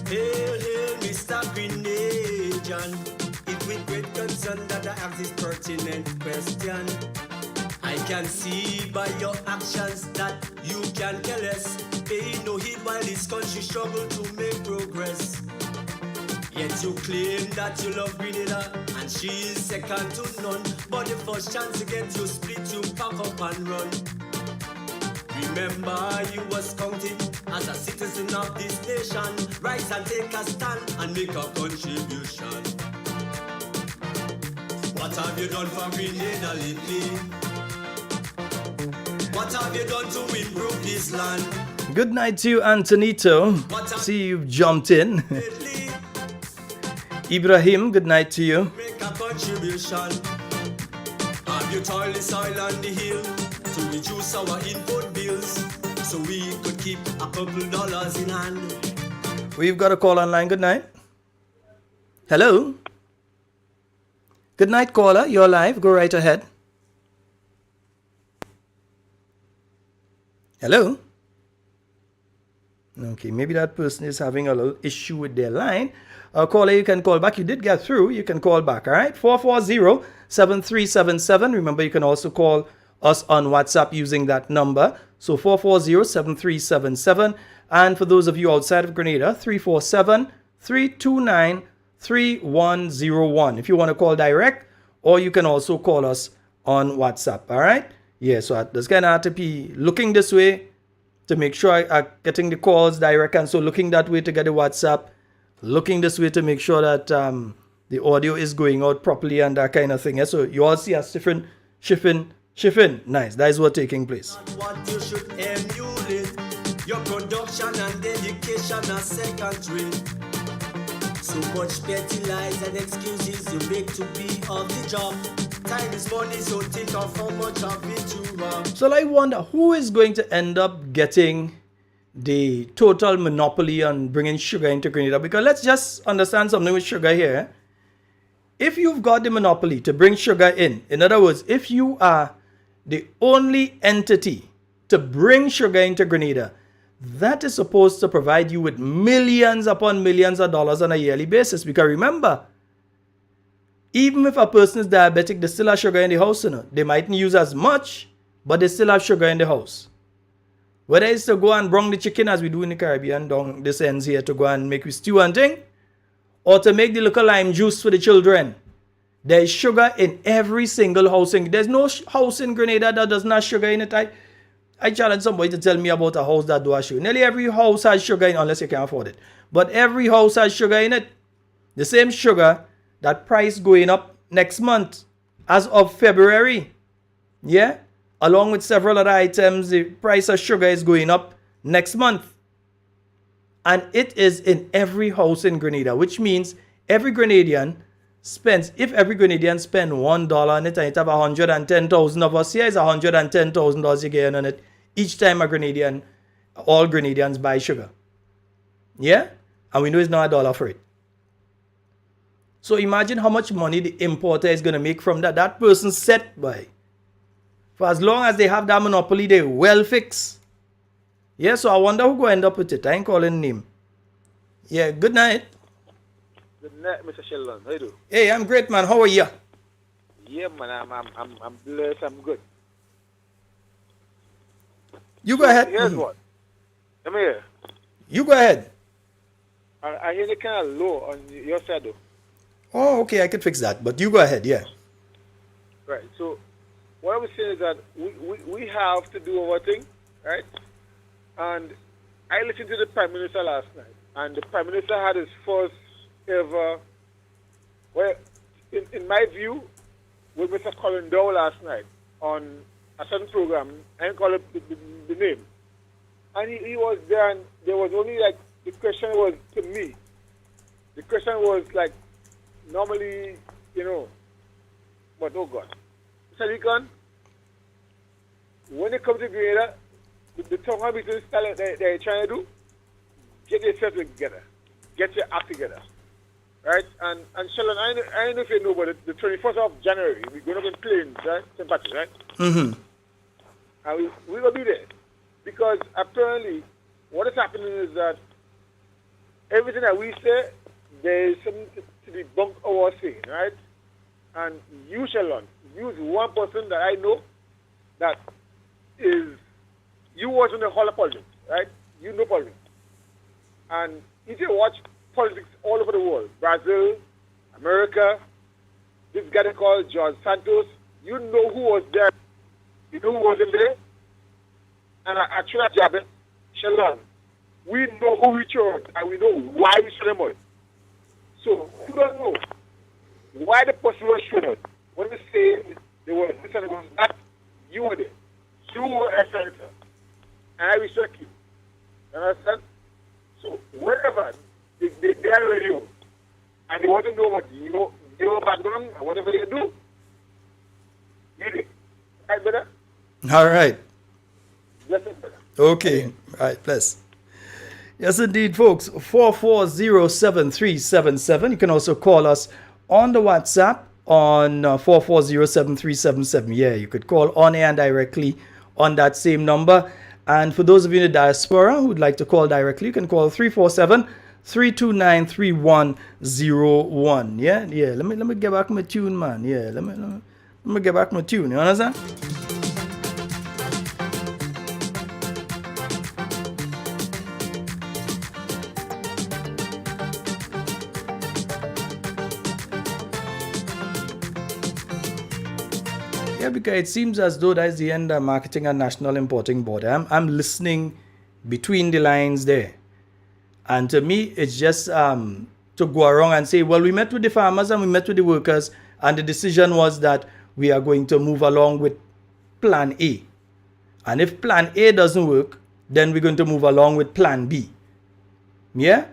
Hail, hail, Mr. Grenadian. It's with great concern that I ask this pertinent question. I can see by your actions that you can care less. Pay no heed while this country struggle to make progress. Yet you claim that you love Grenada and she is second to none. But the first chance to get you split, you pack up and run. Remember you was counted as a citizen of this nation. Rise and take a stand and make a contribution. What have you done for Grenada lately? What have you done to improve this land? Good night to you, Antonito. See you've jumped in. Ibrahim, good night to you. Make a contribution. Have you toiled the soil and the hill to reduce our input bills so we could keep a couple dollars in hand? We've got a call online. Good night. Hello. Good night, caller. You're live. Go right ahead. Hello. Okay, maybe that person is having a little issue with their line. Caller, you can call back. You did get through. You can call back, all right? 440-7377. Remember, you can also call us on WhatsApp using that number. So 440-7377. And for those of you outside of Grenada, 347-329-3101. If you want to call direct, or you can also call us on WhatsApp, all right? Yeah, so I just kind of have to be looking this way to make sure I'm getting the calls direct, and so looking that way to get the WhatsApp, looking this way to make sure that the audio is going out properly and that kind of thing. Yeah? So you all see us different shifting. Nice, that is what's taking place. What you should emulate, your production and dedication are secondary. So much petty lies and excuses you make to be on the job. Time is money, so think of how much of it you rob. So I wonder who is going to end up getting the total monopoly on bringing sugar into Grenada. Because let's just understand something with sugar here. If you've got the monopoly to bring sugar in other words, if you are the only entity to bring sugar into Grenada, that is supposed to provide you with millions upon millions of dollars on a yearly basis. Because remember, even if a person is diabetic, they still have sugar in the house. You know? They mightn't use as much, but they still have sugar in the house. Whether it's to go and bring the chicken as we do in the Caribbean, down this ends here to go and make with stew and thing, or to make the local lime juice for the children. There is sugar in every single house. There's no house in Grenada that does not have sugar in it. I challenge somebody to tell me about a house that does have sugar. Nearly every house has sugar in, unless you can afford it. But every house has sugar in it. The same sugar, that price going up next month as of February. Yeah? Along with several other items, the price of sugar is going up next month. And it is in every house in Grenada, which means every Grenadian spends, if every Grenadian spend $1 on it, and it have 110,000 of us here, is $110,000 you get on it each time all Grenadians buy sugar. Yeah? And we know it's not $1 for it. So imagine how much money the importer is going to make from that. That person set by. For as long as they have that monopoly, they well fix. Yeah, so I wonder who going to end up with it. I ain't calling name. Yeah, good night. Good night, Mr. Sheldon. How you do? Hey, I'm great, man. How are you? Yeah, man. I'm blessed. I'm good. You go ahead. Here's what. Come here. You go ahead. I hear the kind of low on your side, though. Oh, okay. I can fix that. But you go ahead. Yeah. Right. So, what I was saying is that we have to do our thing, right? And I listened to the Prime Minister last night, and the Prime Minister had his first ever, well, in my view, with Mr. Colin Dow last night on a certain program. I didn't call it the name. And he was there, and there was only like, the question was to me. The question was like, normally, but oh God. Mr. Deacon, when it comes to Grenada, the town hall meeting style they're trying to do, get yourself together. Get your act together. Right? And Sheldon, I don't know if you know, but the 21st of January, we're going to be playing, right? St. Patrick's, right? Mm-hmm. And we're going to be there. Because apparently, what is happening is that everything that we say, there is something to debunk our saying, right? And you, Sheldon, use one person that I know that is, you was in the Hall of Politics, right? You know politics. And if you watch politics all over the world, Brazil, America, this guy they call George Santos, you know who was there. You know who was in there? And actually, Jabez, Sheldon, we know who we chose and we know why we chose them out. So, who don't know why the person was chosen out? When they say they were this and it was that, you were there. You were a senator. And I respect you. You understand? So, wherever they are radio and they want to know what your background and whatever you do, you do. Right, brother? All right. Bless it, brother. Okay. All right. Bless. Yes, indeed, folks. 4407-377. You can also call us on the WhatsApp on 4407-377. Yeah, you could call on air and directly on that same number. And for those of you in the diaspora who would like to call directly, you can call 347-329-3101. Yeah. Let me get back my tune, man. Yeah, let me get back my tune. You understand? Yeah, because it seems as though that's the end of Marketing and National Importing Board. I'm listening between the lines there. And to me, it's just to go around and say, well, we met with the farmers and we met with the workers, and the decision was that we are going to move along with Plan A. And if Plan A doesn't work, then we're going to move along with Plan B. Yeah?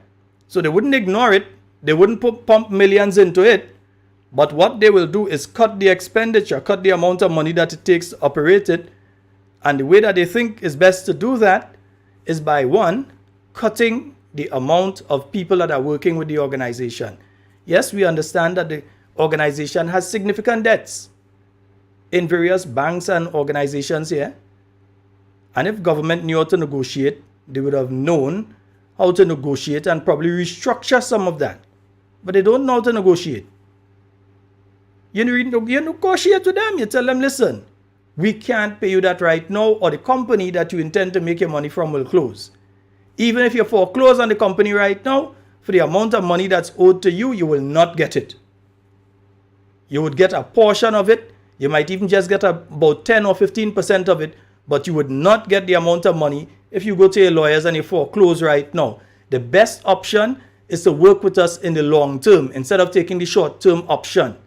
So they wouldn't ignore it. They wouldn't pump millions into it. But what they will do is cut the expenditure, cut the amount of money that it takes to operate it. And the way that they think is best to do that is by, one, cutting the amount of people that are working with the organization. Yes, we understand that the organization has significant debts in various banks and organizations here. And if government knew how to negotiate, they would have known how to negotiate and probably restructure some of that. But they don't know how to negotiate. You negotiate with them. You tell them, listen, we can't pay you that right now, or the company that you intend to make your money from will close. Even if you foreclose on the company right now, for the amount of money that's owed to you, you will not get it. You would get a portion of it. You might even just get about 10 or 15% of it, but you would not get the amount of money if you go to your lawyers and you foreclose right now. The best option is to work with us in the long term instead of taking the short term option.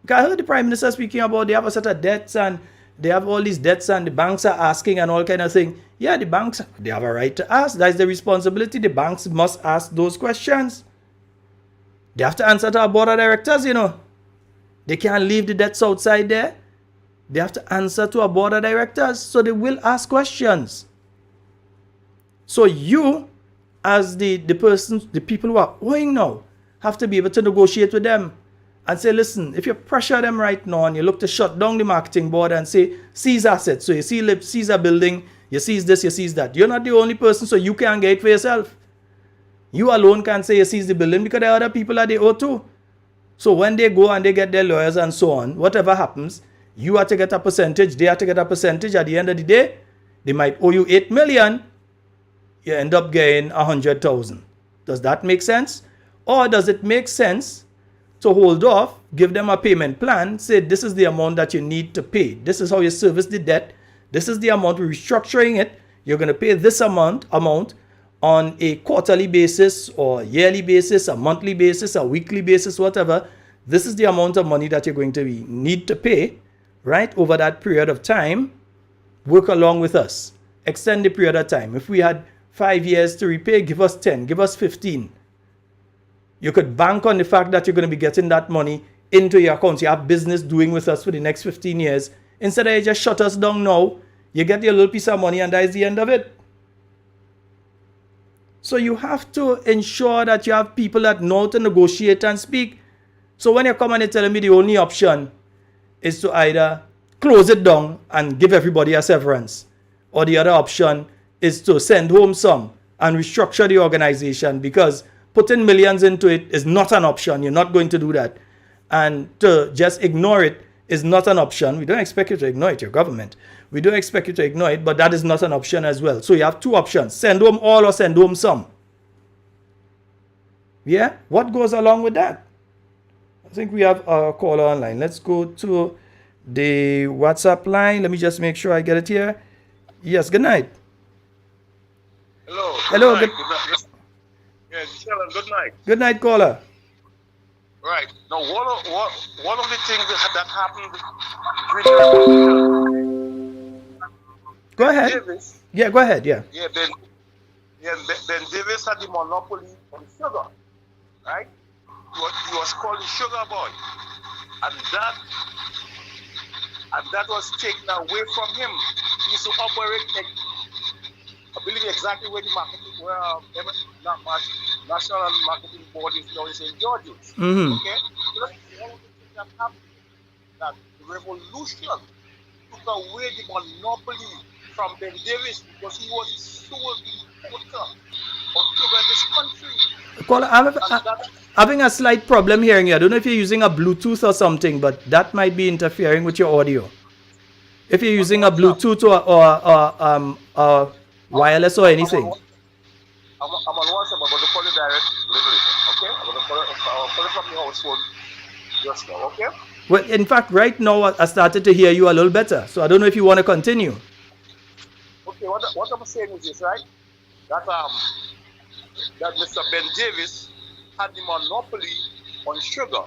I heard the Prime Minister speaking about they have a set of debts and they have all these debts and the banks are asking and all kind of thing. Yeah, the banks, they have a right to ask. That's the responsibility. The banks must ask those questions. They have to answer to our board of directors, They can't leave the debts outside there. They have to answer to our board of directors. So they will ask questions. So you, as the people who are owing now, have to be able to negotiate with them. And say, listen, if you pressure them right now and you look to shut down the marketing board and say, seize assets. So you seize a building, you seize this, you seize that. You're not the only person, so you can't get it for yourself. You alone can't say you seize the building because there are other people that they owe too. So when they go and they get their lawyers and so on, whatever happens, you have to get a percentage, they have to get a percentage. At the end of the day, they might owe you 8 million. You end up getting 100,000. Does that make sense? Or does it make sense to hold off, give them a payment plan, say this is the amount that you need to pay. This is how you service the debt. This is the amount. We're restructuring it. You're going to pay this amount on a quarterly basis or yearly basis, a monthly basis, a weekly basis, whatever. This is the amount of money that you're going to need to pay, right, over that period of time. Work along with us. Extend the period of time. If we had 5 years to repay, give us 10, give us 15. You could bank on the fact that you're going to be getting that money into your account. You have business doing with us for the next 15 years. Instead of you just shut us down now, you get your little piece of money and that is the end of it. So you have to ensure that you have people that know how to negotiate and speak. So when you come and you're telling me the only option is to either close it down and give everybody a severance, or the other option is to send home some and restructure the organization, because putting millions into it is not an option. You're not going to do that. And to just ignore it is not an option. We don't expect you to ignore it, your government. We don't expect you to ignore it, but that is not an option as well. So you have two options: send home all or send home some. Yeah? What goes along with that? I think we have a caller online. Let's go to the WhatsApp line. Let me just make sure I get it here. Yes, good night. Hello. Hello. Good night. Yes, good night. Good night, caller. Right. Now, one of the things that happened during Go ahead. Davis, Yeah, go ahead. Yeah. Ben Davis had the monopoly on sugar, right? He was called the sugar boy, and that was taken away from him. He used to operate, I believe, exactly where the National Marketing Board is now in St. George's. Mm-hmm. Okay, so that's one of the things that happened. That the revolution took away the monopoly from Ben Davis, because he was the sole importer of sugar in this country. Caller, I'm having a slight problem hearing you. I don't know if you're using a Bluetooth or something, but that might be interfering with your audio. If you're using a Bluetooth or wireless or anything. I'm on WhatsApp. I'm going to call you direct later. Okay? I'm going to call it from your house phone just now. Okay? Well, in fact, right now I started to hear you a little better. So I don't know if you want to continue. Okay. What I'm saying is this, right? That Mr. Ben Davis had the monopoly on sugar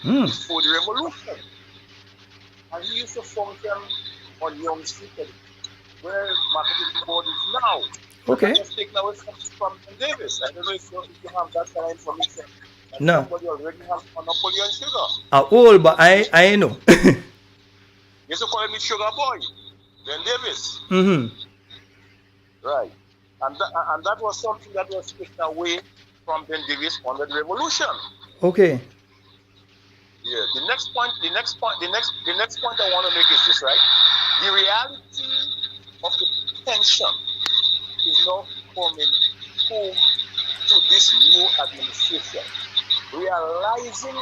before the revolution, and he used to function on Young Street, where marketing board is now. Okay. Just taken away from Ben Davis. I don't know if you have that kind of information. No. Somebody already has monopoly on sugar. Old, but I know. You used to call him the sugar boy, Ben Davis. Mm-hmm. Right. And that was something that was taken away from Ben Davis under the revolution. Okay. Yeah. The next point I want to make is this, right? The reality of the pension is now coming home to this new administration, realizing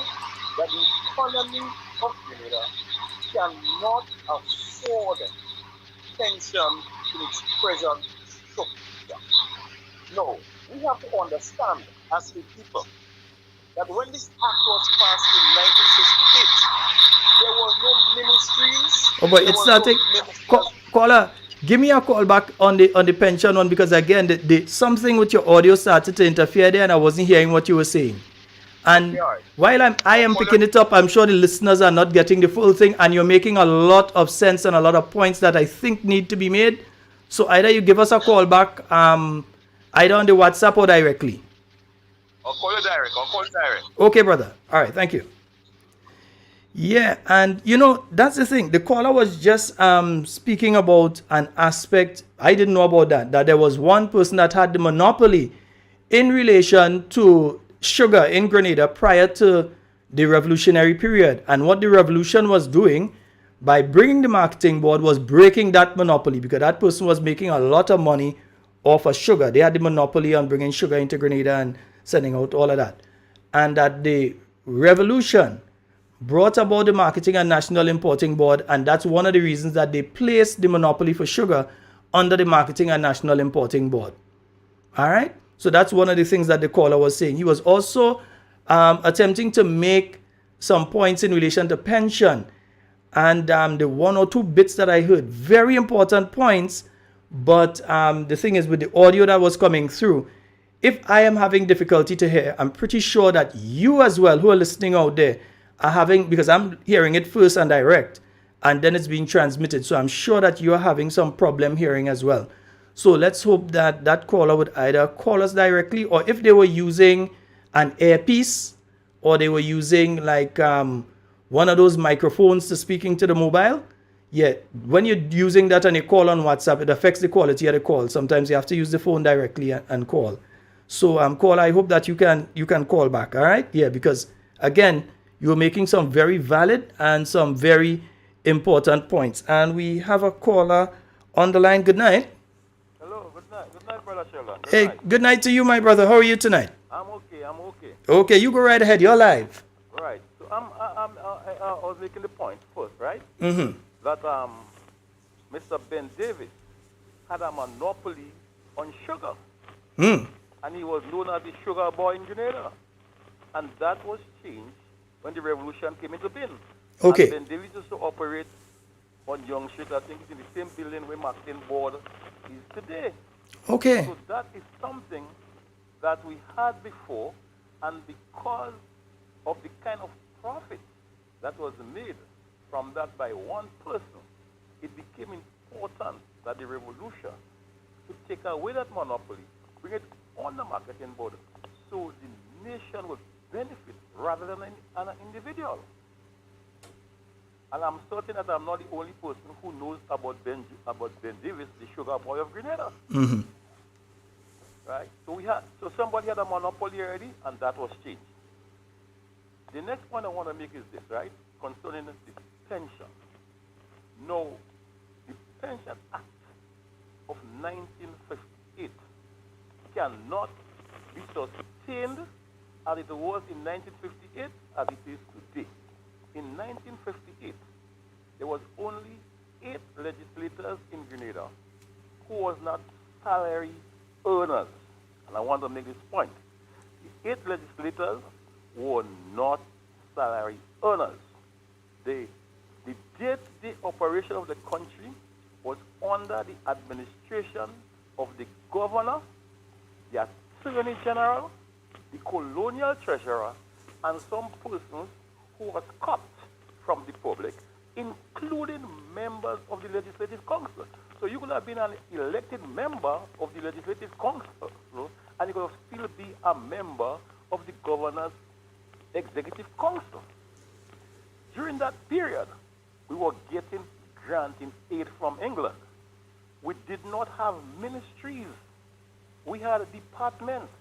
that the economy of Grenada cannot afford pension in its present structure. No, we have to understand as a people that when this act was passed in 1968, there was no ministries. Oh, but it's not caller, give me a call back on the pension one, because again, the something with your audio started to interfere there, and I wasn't hearing what you were saying. And while I am picking it up, I'm sure the listeners are not getting the full thing, and you're making a lot of sense and a lot of points that I think need to be made. So either you give us a call back, either on the WhatsApp or directly. I'll call you direct. Okay, brother. All right, thank you. Yeah, and that's the thing. The caller was just speaking about an aspect. I didn't know about that there was one person that had the monopoly in relation to sugar in Grenada prior to the revolutionary period. And what the revolution was doing by bringing the marketing board was breaking that monopoly, because that person was making a lot of money off of sugar. They had the monopoly on bringing sugar into Grenada and sending out all of that. And that the revolution brought about the Marketing and National Importing Board, and that's one of the reasons that they placed the monopoly for sugar under the Marketing and National Importing Board. All right? So that's one of the things that the caller was saying. He was also attempting to make some points in relation to pension. And the one or two bits that I heard, very important points. But the thing is, with the audio that was coming through, if I am having difficulty to hear, I'm pretty sure that you as well, who are listening out there, are having, because I'm hearing it first and direct, and then it's being transmitted. So I'm sure that you are having some problem hearing as well. So let's hope that that caller would either call us directly, or if they were using an earpiece, or they were using like one of those microphones to speaking to the mobile. Yeah, when you're using that and you call on WhatsApp, it affects the quality of the call. Sometimes you have to use the phone directly and call. So caller, I hope that you can call back. All right? Yeah, because again, you're making some very valid and some very important points. And we have a caller on the line. Good night. Hello, good night. Good night, Brother Sheldon. Hey, good night to you, my brother. How are you tonight? I'm okay. Okay, you go right ahead. You're live. Right. So I was making the point first, right? Mm-hmm. That Mr. Ben Davis had a monopoly on sugar. Mm. And he was known as the sugar boy in Grenada. And that was changed when the revolution came into being. Okay. And Ben Davis used to operate on Young Street. I think it's in the same building where Martin Board is today. Okay. So that is something that we had before, and because of the kind of profit that was made from that by one person, it became important that the revolution to take away that monopoly, bring it on the marketing board, so the nation would benefit rather than an individual. And I'm certain that I'm not the only person who knows about Ben Davis, the sugar boy of Grenada. Mm-hmm. Right? So somebody had a monopoly already, and that was changed. The next point I want to make is this, right? Concerning the pension. No, the Pension Act of 1958 cannot be sustained as it was in 1958 as it is today. In 1958, there was only 8 legislators in Grenada who was not salary earners. And I want to make this point. The 8 legislators were not salary earners. The day-to-day operation of the country was under the administration of the governor, the attorney general, the colonial treasurer, and some persons who was cut from the public, including members of the Legislative Council. So you could have been an elected member of the Legislative Council, and you could still be a member of the governor's Executive Council. During that period, we were getting granting aid from England. We did not have ministries. We had departments.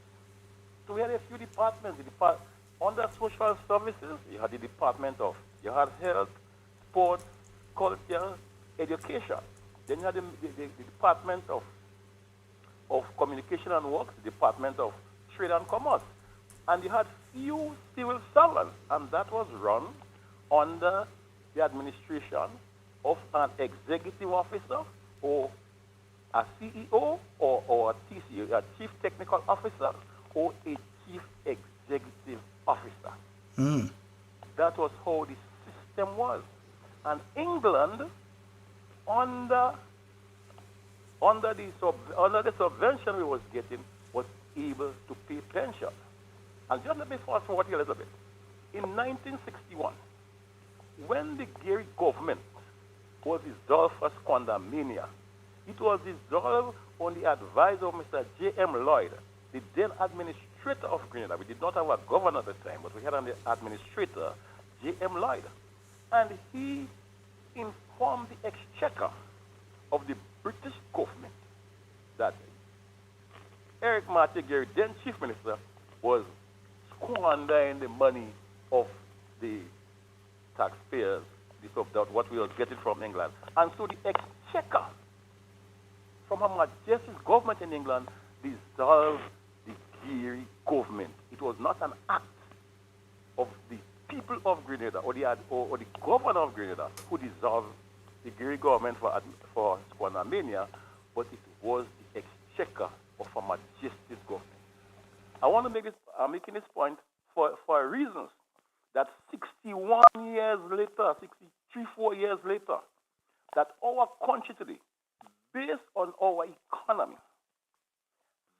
So we had a few departments. Under social services, you had the department of, you had health, sport, culture, education. Then you had the department of communication and works, the department of trade and commerce. And you had few civil servants, and that was run under the administration of an executive officer or a CEO or a TC, a chief technical officer or a chief executive officer. Mm. That was how the system was. And England, under the subvention we was getting, was able to pay pension. And just let me fast forward here a little bit. In 1961, when the Gary government was dissolved for squandermania, it was dissolved on the advice of Mr. J.M. Lloyd, the then administrator of Grenada. We did not have a governor at the time, but we had an administrator, J.M. Lloyd. And he informed the exchequer of the British government that Eric Martin Gary, then chief minister, was squandering the money of the taxpayers, what we were getting from England. And so the exchequer from Her Majesty's government in England dissolved the Geary government. It was not an act of the people of Grenada or the governor of Grenada who dissolved the Geary government for squandermania, but it was the exchequer of Her Majesty's government. I want to make this, I'm making this point for reasons, that 61 years later, 63, 4 years later, that our country today, based on our economy,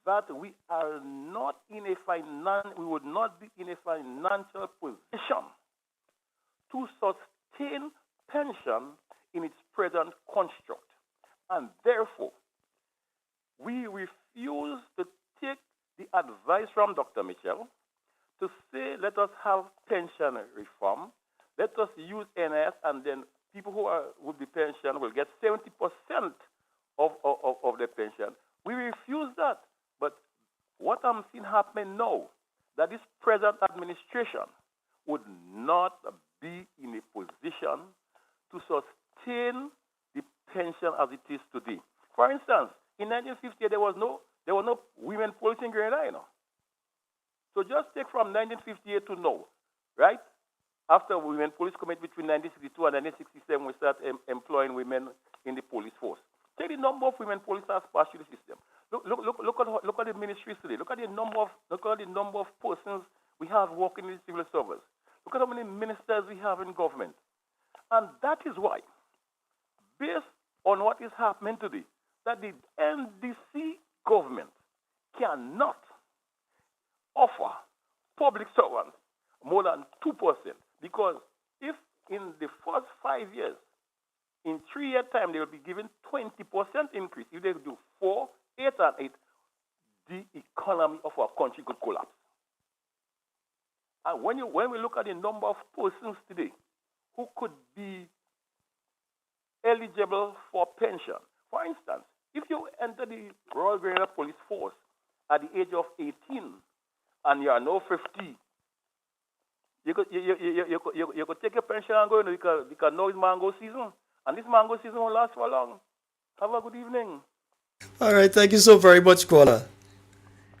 that we are not in a we would not be in a financial position to sustain pension in its present construct. And therefore, we refuse to take the advice from Dr. Mitchell to say, let us have pension reform, let us use NS, and then people who would be pensioned will get 70% of their pension. We refuse that. But what I'm seeing happening now, that this present administration would not be in a position to sustain the pension as it is today. For instance, in 1950, there were no women police in Grenada, you know. So just take from 1958 to now, right? After women police commit between 1962 and 1967, we start employing women in the police force. Take the number of women police as passed through the system. Look at the ministries today. Look at the number of persons we have working in the civil service. Look at how many ministers we have in government. And that is why, based on what is happening today, that the NDC government cannot offer public servants more than 2%. Because if in the first 5 years, in 3 years' time, they will be given 20% increase. If they do 4, 8, and 8, the economy of our country could collapse. And when we look at the number of persons today who could be eligible for pension, for instance, if you enter the Royal Grenada Police Force at the age of 18 and you are now 50, you could take a pension and go, because now it's mango season. And this mango season will last for long. Have a good evening. All right, thank you so very much, caller.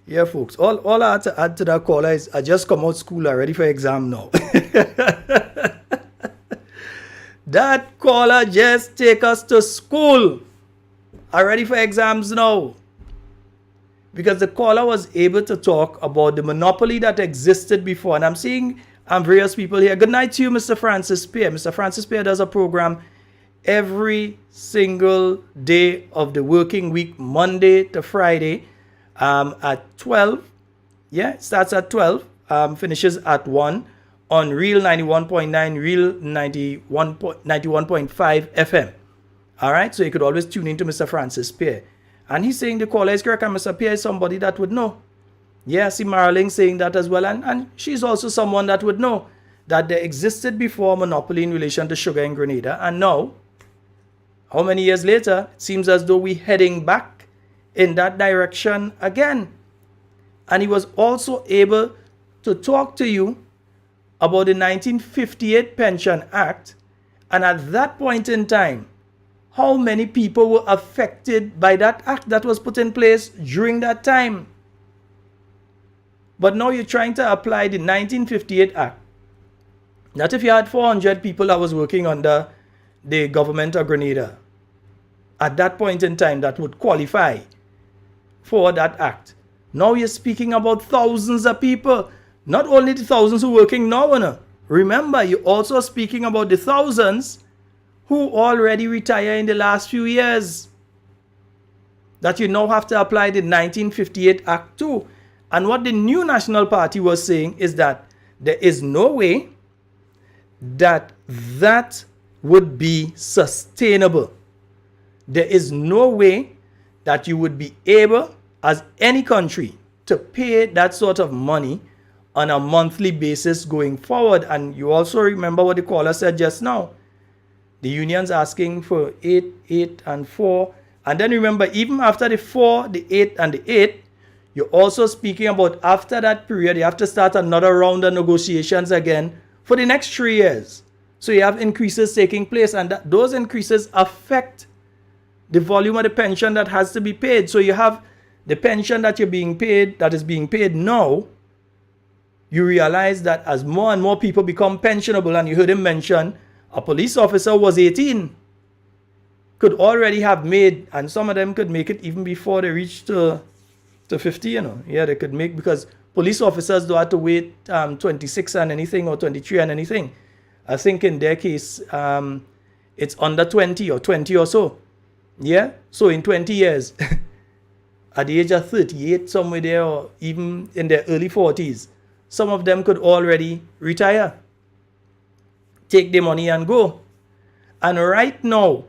Yeah, folks, all I had to add to that, caller, is I just come out school, I'm ready for exam now. That caller just take us to school. I'm ready for exams now. Because the caller was able to talk about the monopoly that existed before. And I'm seeing various people here. Good night to you, Mr. Francis Pierre. Mr. Francis Pierre does a program every single day of the working week, Monday to Friday, at 12. Yeah, it starts at 12, finishes at 1 on Real 91.9, Real 91.5 FM. All right, so you could always tune into Mr. Francis Pierre. And he's saying the caller is correct, and Mr. Pierre is somebody that would know. Yeah, I see Marilyn saying that as well, and she's also someone that would know that there existed before monopoly in relation to sugar in Grenada, and now, how many years later, it seems as though we're heading back in that direction again. And he was also able to talk to you about the 1958 Pension Act, and at that point in time, how many people were affected by that act that was put in place during that time. But now you're trying to apply the 1958 Act. That if you had 400 people that was working under the government of Grenada, at that point in time that would qualify for that act. Now you're speaking about thousands of people. Not only the thousands who are working now. Remember, you're also speaking about the thousands who already retired in the last few years. That you now have to apply the 1958 Act to. And what the New National Party was saying is that there is no way that that would be sustainable. There is no way that you would be able, as any country, to pay that sort of money on a monthly basis going forward. And you also remember what the caller said just now. The union's asking for 8, 8, and 4. And then remember, even after the 4, the 8, and the 8, you're also speaking about after that period, you have to start another round of negotiations again for the next 3 years. So you have increases taking place, and those increases affect the volume of the pension that has to be paid. So you have the pension that is being paid now. You realize that as more and more people become pensionable, and you heard him mention a police officer was 18, could already have made, and some of them could make it even before they reach to 50, Yeah, they could make, because police officers don't have to wait 26 and anything or 23 and anything. I think in their case, it's under 20 or 20 or so. Yeah? So in 20 years, at the age of 38, somewhere there, or even in their early 40s, some of them could already retire, take their money and go. And right now,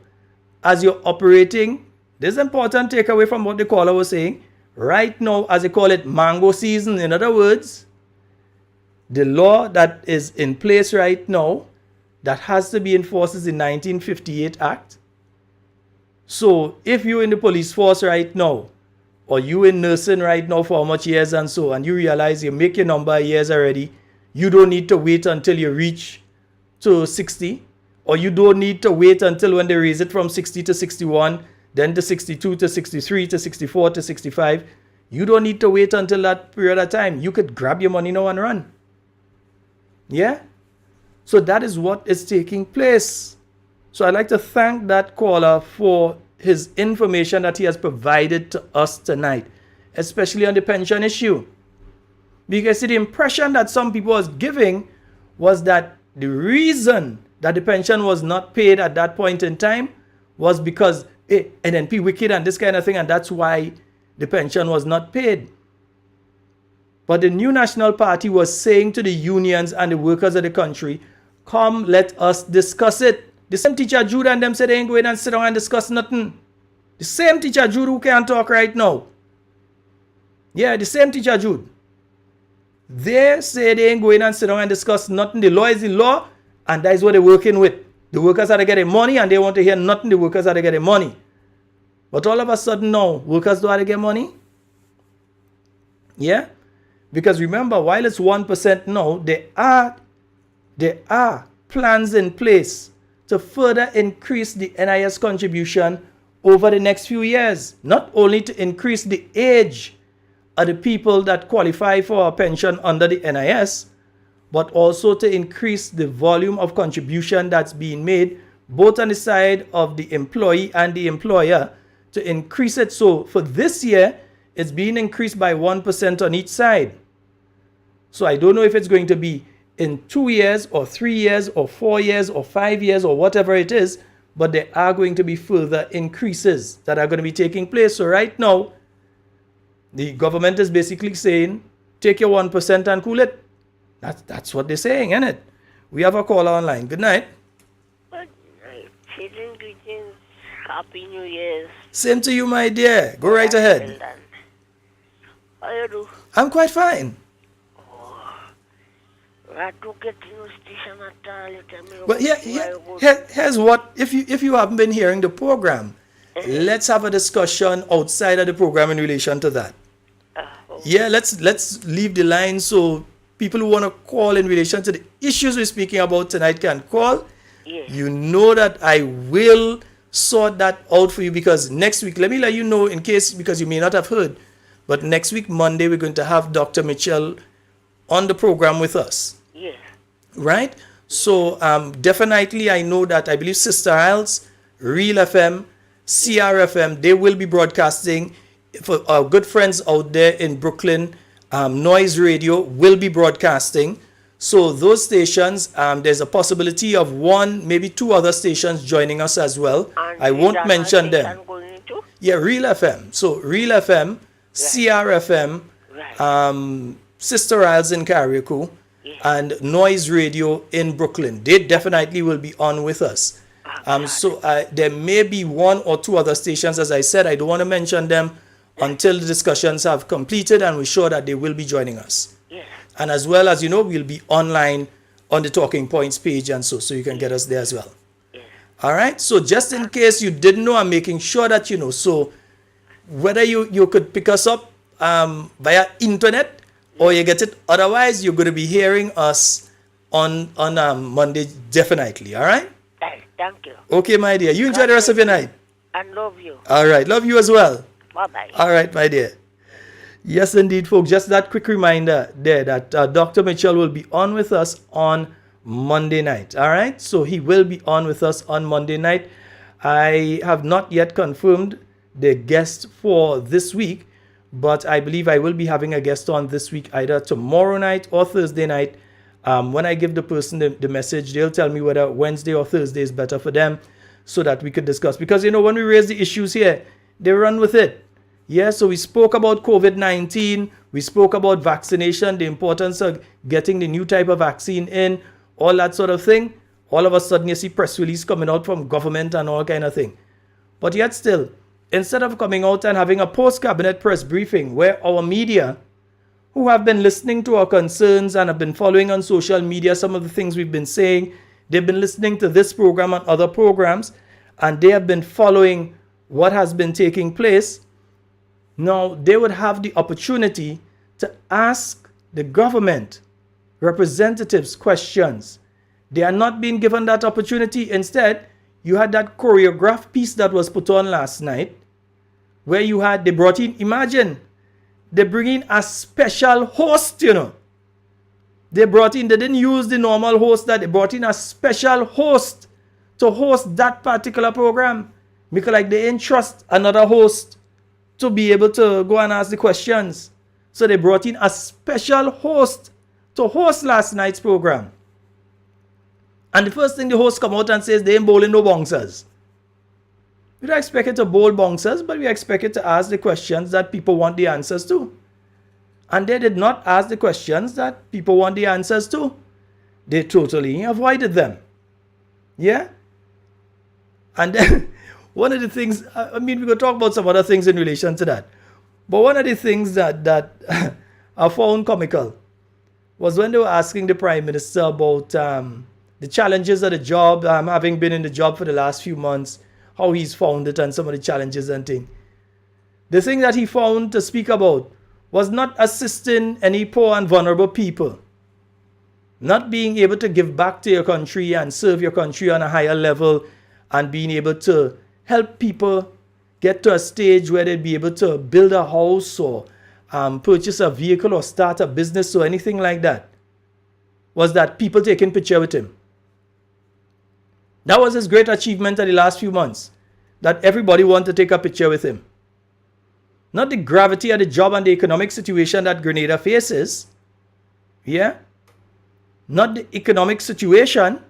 as you're operating, this is important takeaway from what the caller was saying. Right now, as they call it, mango season. In other words, the law that is in place right now that has to be enforced is the 1958 Act. So if you're in the police force right now, or you in nursing right now for how much years and so, and you realize you make your number of years already, you don't need to wait until you reach to 60, or you don't need to wait until when they raise it from 60 to 61, then to 62 to 63 to 64 to 65. You don't need to wait until that period of time. You could grab your money now and run. Yeah? So that is what is taking place. So I'd like to thank that caller for his information that he has provided to us tonight, especially on the pension issue. Because the impression that some people was giving was that the reason that the pension was not paid at that point in time was because NNP wicked and this kind of thing, and that's why the pension was not paid. But the New National Party was saying to the unions and the workers of the country, come, let us discuss it. The same teacher Jude and them said they ain't going and sit down and discuss nothing. The same teacher Jude who can't talk right now. Yeah, the same teacher Jude. They say they ain't going and sit down and discuss nothing. The law is the law, and that is what they're working with. The workers are getting money, and they want to hear nothing. The workers are getting money. But all of a sudden now, workers don't have to get money. Yeah? Because remember, while it's 1% now, there are plans in place to further increase the NIS contribution over the next few years. Not only to increase the age of the people that qualify for a pension under the NIS, but also to increase the volume of contribution that's being made, both on the side of the employee and the employer, to increase it. So for this year, it's being increased by 1% on each side. So I don't know if it's going to be in 2 years or 3 years or 4 years or 5 years or whatever it is, but there are going to be further increases that are going to be taking place. So right now, the government is basically saying, take your 1% and cool it. That's what they're saying, isn't it? We have a caller online. Good night. Good night. Children, greetings. Happy New Year's. Same to you, my dear. Go right ahead. Well done. How you do? I'm quite fine. I don't get no station at all. You tell me But here's what, if you haven't been hearing the program, let's have a discussion outside of the program in relation to that. Yeah, let's leave the line so people who want to call in relation to the issues we're speaking about tonight can call. Yes. You know that I will sort that out for you, because next week, let me let you know in case, because you may not have heard, but next week, Monday, we're going to have Dr. Mitchell on the program with us. Yes. Right? So definitely I know that I believe Sister Isles, Real FM, CRFM, they will be broadcasting. For our good friends out there in Brooklyn, Noise Radio will be broadcasting. So those stations, there's a possibility of one, maybe two other stations joining us as well. And I won't mention them. Going into? Yeah, Real FM. So Real FM, CRFM, Right. Sister Isles in Carriacou, and Noise Radio in Brooklyn. They definitely will be on with us. So there may be one or two other stations. As I said, I don't want to mention them until the discussions have completed, and we're sure that they will be joining us. Yes. And as well as, we'll be online on the Talking Points page, and so you can get us there as well. Yes. All right? So just in case you didn't know, I'm making sure that you know. So whether you could pick us up via internet, or you get it otherwise, you're going to be hearing us on Monday, definitely. All right? Right. Thank you. Okay, my dear. You enjoy the rest of your night. And love you. All right. Love you as well. Bye-bye. All right, my dear. Yes, indeed, folks. Just that quick reminder there that Dr. Mitchell will be on with us on Monday night. All right? So he will be on with us on Monday night. I have not yet confirmed the guest for this week, but I believe I will be having a guest on this week, either tomorrow night or Thursday night. When I give the person the message, they'll tell me whether Wednesday or Thursday is better for them so that we could discuss. Because, when we raise the issues here, they run with it. Yeah, so we spoke about COVID-19. We spoke about vaccination, the importance of getting the new type of vaccine in, all that sort of thing. All of a sudden, you see press release coming out from government and all kind of thing. But yet still, instead of coming out and having a post-cabinet press briefing where our media, who have been listening to our concerns and have been following on social media some of the things we've been saying, they've been listening to this program and other programs, and they have been following what has been taking place. Now, they would have the opportunity to ask the government representatives questions. They are not being given that opportunity. Instead, you had that choreographed piece that was put on last night, where they brought in, imagine, they bring in a special host, They didn't use the normal host, that they brought in a special host to host that particular program. Because like they entrust another host to be able to go and ask the questions. So they brought in a special host to host last night's program. And the first thing the host come out and says, they ain't bowling no bouncers. We don't expect it to bowl bouncers, but we expect it to ask the questions that people want the answers to. And they did not ask the questions that people want the answers to. They totally avoided them. Yeah? And then one of the things, we could talk about some other things in relation to that. But one of the things that I found comical was when they were asking the Prime Minister about the challenges of the job, having been in the job for the last few months, how he's found it and some of the challenges and things. The thing that he found to speak about was not assisting any poor and vulnerable people, not being able to give back to your country and serve your country on a higher level, and being able to help people get to a stage where they'd be able to build a house or purchase a vehicle or start a business or anything like that, was that people taking picture with him. That was his great achievement in the last few months, that everybody wanted to take a picture with him. Not the gravity of the job and the economic situation that Grenada faces. Yeah? Not the economic situation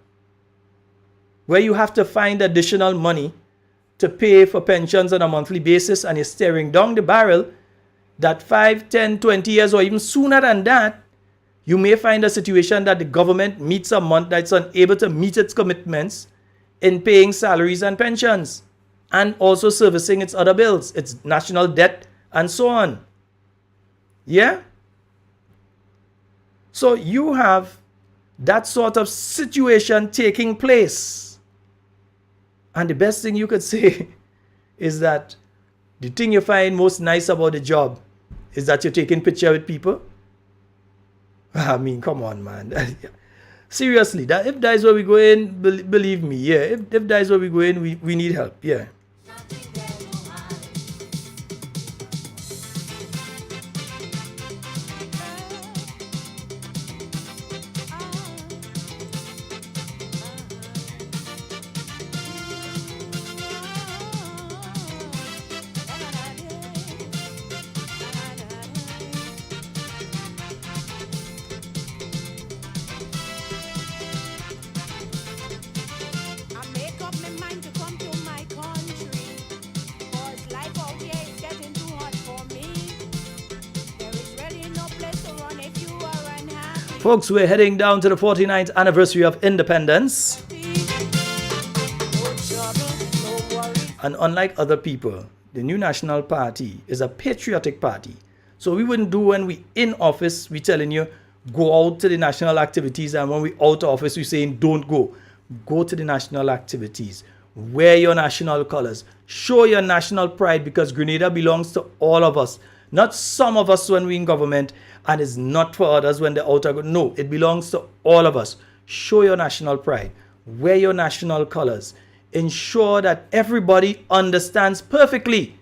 where you have to find additional money to pay for pensions on a monthly basis, and you're staring down the barrel that 5, 10, 20 years or even sooner than that, you may find a situation that the government meets a month that's unable to meet its commitments in paying salaries and pensions, and also servicing its other bills, its national debt, and so on. Yeah? So you have that sort of situation taking place. And the best thing you could say is that the thing you find most nice about the job is that you're taking picture with people. Come on, man. Seriously, if that is where we go in, believe me, yeah. If that is where we go in, we need help, yeah. Folks, we're heading down to the 49th anniversary of independence. And unlike other people, the New National Party is a patriotic party. So we wouldn't do when we in office, we telling you, go out to the national activities. And when we out of office, we saying, don't go. Go to the national activities. Wear your national colors. Show your national pride, because Grenada belongs to all of us. Not some of us when we're in government, and it's not for others when they're out. No, it belongs to all of us. Show your national pride. Wear your national colors. Ensure that everybody understands perfectly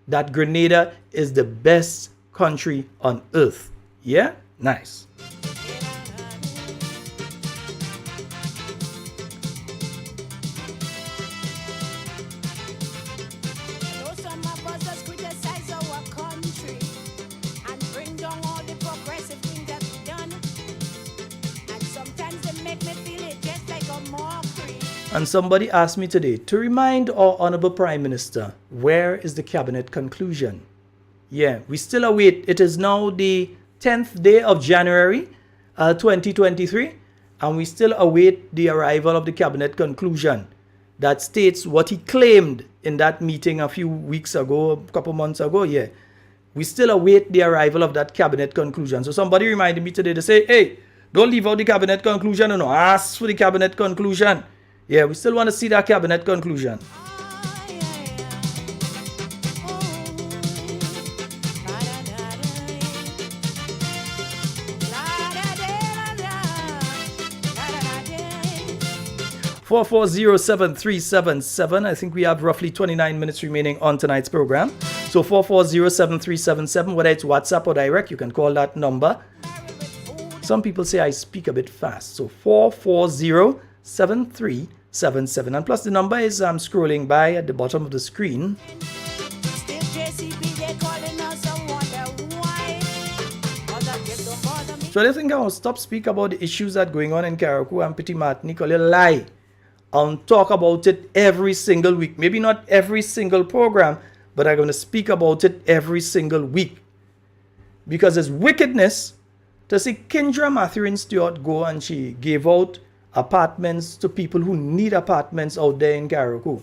that Grenada is the best country on earth. Yeah? Nice. Some of us just criticize our country. And somebody asked me today to remind our Honorable Prime Minister, where is the cabinet conclusion? Yeah, we still await. It is now the 10th day of January 2023, and we still await the arrival of the cabinet conclusion that states what he claimed in that meeting a few weeks ago, a couple months ago. Yeah, we still await the arrival of that cabinet conclusion. So somebody reminded me today to say, hey, don't leave out the cabinet conclusion, no, ask for the cabinet conclusion. Yeah, we still want to see that cabinet conclusion. Four 4407377. I think we have roughly 29 minutes remaining on tonight's program. So 4407377, whether it's WhatsApp or direct, you can call that number. Some people say I speak a bit fast. So 4407377. And plus the number is scrolling by at the bottom of the screen. So I think I will stop speaking about the issues that are going on in Carriacou and Petit Martinique. I'll lie and talk about it every single week. Maybe not every single program, but I'm going to speak about it every single week. Because it's wickedness to see Kendra Mathurin Stewart go and she gave out apartments to people who need apartments out there in Carriacou.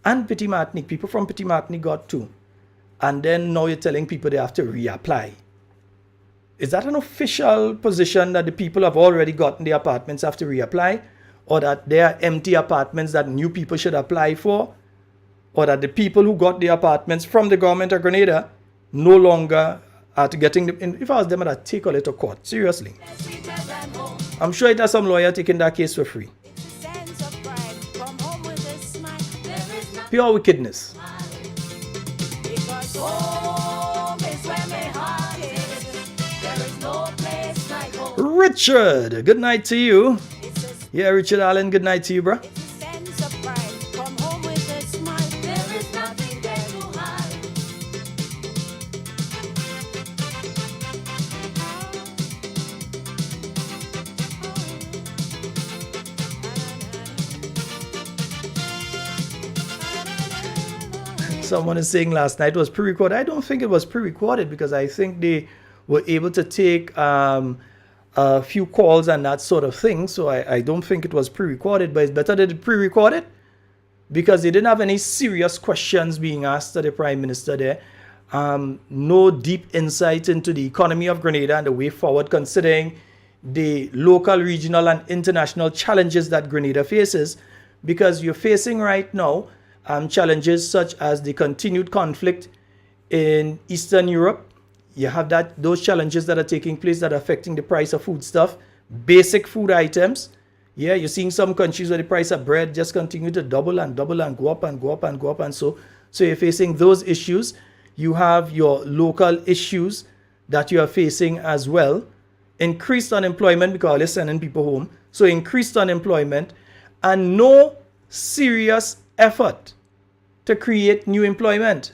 And Petit Martinique, people from Petit Martinique got too. And then now you're telling people they have to reapply. Is that an official position that the people have already gotten the apartments have to reapply? Or that there are empty apartments that new people should apply for? Or that the people who got the apartments from the government of Grenada no longer are getting them? If I was them, I'd take all it to court. Seriously. I'm sure it has some lawyer taking that case for free. Pure wickedness. Richard, good night to you. Yeah, Richard Allen, good night to you, bro. Someone is saying last night was pre-recorded. I don't think it was pre-recorded because I think they were able to take a few calls and that sort of thing. So I don't think it was pre-recorded, but it's better that it pre-recorded because they didn't have any serious questions being asked to the Prime Minister there. No deep insight into the economy of Grenada and the way forward considering the local, regional and international challenges that Grenada faces, because you're facing right now challenges such as the continued conflict in Eastern Europe. You have those challenges that are taking place that are affecting the price of foodstuff, basic food items. Yeah, you're seeing some countries where the price of bread just continue to double and double and go up and go up and go up. And so you're facing those issues. You have your local issues that you are facing as well. Increased unemployment because they're sending people home. So increased unemployment and no serious effort to create new employment.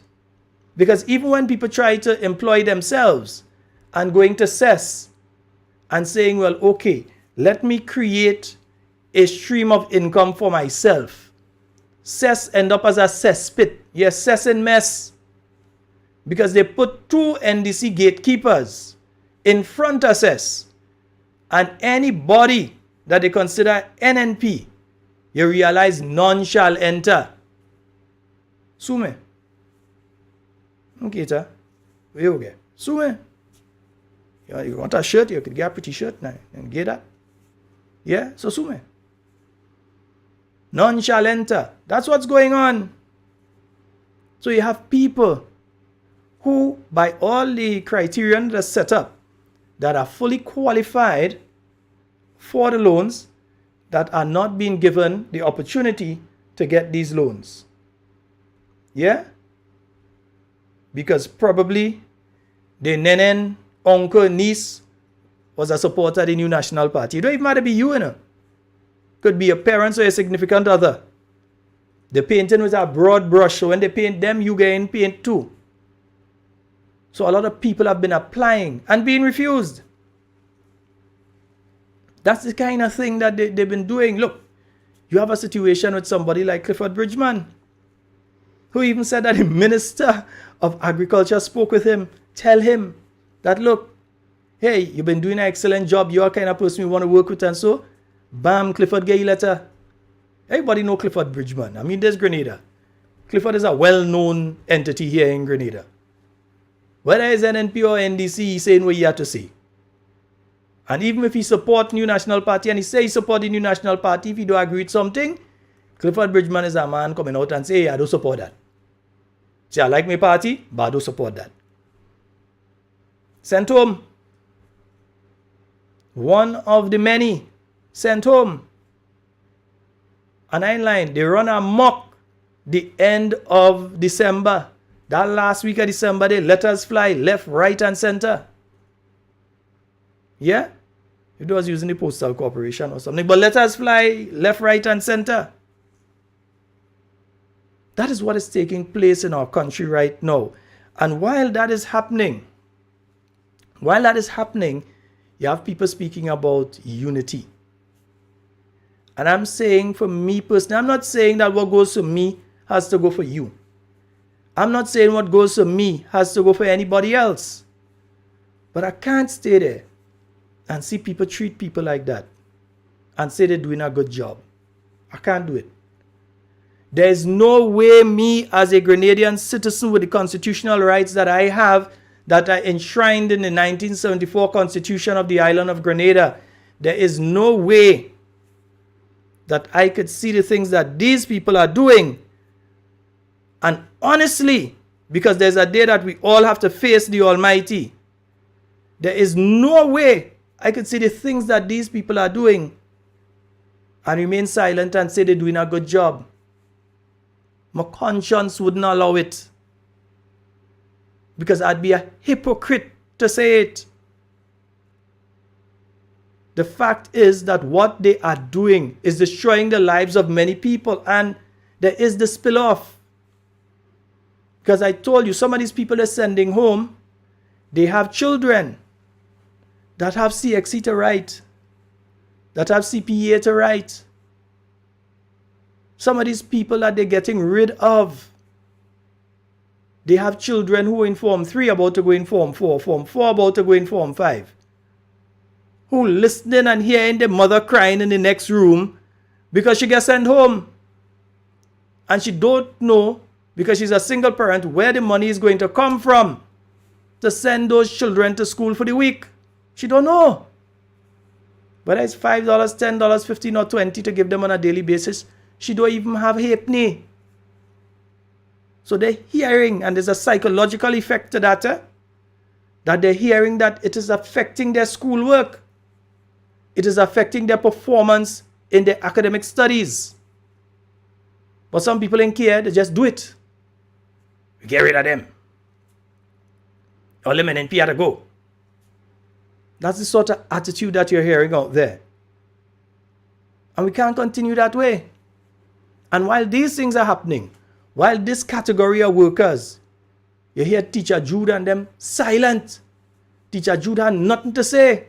Because even when people try to employ themselves and going to CES and saying, well, okay, let me create a stream of income for myself. CES end up as a cesspit. Yes, CES in mess. Because they put 2 NDC gatekeepers in front of CES. And anybody that they consider NNP, you realize none shall enter. Sume. Okay, sir. Where you get? Sume. You want a shirt? You could get a pretty shirt now. And get that. Yeah? So sume. None shall enter. That's what's going on. So you have people who, by all the criterion that's set up, that are fully qualified for the loans, that are not being given the opportunity to get these loans. Yeah? Because probably the nenen, uncle, niece was a supporter of the New National Party. It don't even matter to be you, you know. Could be your parents or a significant other. The painting was a broad brush, so when they paint them, you get in paint too. So a lot of people have been applying and being refused. That's the kind of thing that they've been doing. Look, You have a situation with somebody like Clifford Bridgman, who even said that the Minister of Agriculture spoke with him, tell him that, look, hey, you've been doing an excellent job, you're the kind of person we want to work with, and so, bam, Clifford get your letter. Everybody know Clifford Bridgman. I mean, there's Grenada. Clifford is a well-known entity here in Grenada. Whether it's NNP or NDC, he's saying what he had to say. And even if he support New National Party and he say he support the New National Party, if he don't agree with something, Clifford Bridgman is a man coming out and say, hey, I don't support that. Say, I like my party, but I don't support that. Sent home. One of the many sent home. And I line, they run amok the end of December. That last week of December, they let us fly left, right, and center. Yeah? It was using the Postal Corporation or something. But let us fly left, right, and center. That is what is taking place in our country right now. And while that is happening, you have people speaking about unity. And I'm saying for me personally, I'm not saying that what goes for me has to go for you. I'm not saying what goes for me has to go for anybody else. But I can't stay there and see people treat people like that and say they're doing a good job. I can't do it. There's no way me as a Grenadian citizen with the constitutional rights that I have, that are enshrined in the 1974 Constitution of the island of Grenada, there is no way that I could see the things that these people are doing. And honestly, because there's a day that we all have to face the Almighty, there is no way I could see the things that these people are doing and remain silent and say they're doing a good job. My conscience wouldn't allow it, because I'd be a hypocrite to say it. The fact is that what they are doing is destroying the lives of many people, and there is the spill-off. Because I told you, some of these people are sending home, they have children that have CXC to write, that have CPA to write. Some of these people that they're getting rid of, they have children who are in Form 3 about to go in Form 4, Form 4 about to go in Form 5, who listening and hearing the mother crying in the next room because she gets sent home. And she don't know, because she's a single parent, where the money is going to come from to send those children to school for the week. She don't know. Whether it's $5, $10, $15 or $20 to give them on a daily basis, she don't even have halfpenny. So they're hearing, and there's a psychological effect to that, that they're hearing that it is affecting their schoolwork. It is affecting their performance in their academic studies. But some people ain't care, they just do it. We get rid of them. Or limit NP had to go. That's the sort of attitude that you're hearing out there. And we can't continue that way. And while these things are happening, while this category of workers, you hear Teacher Jude and them silent. Teacher Jude had nothing to say.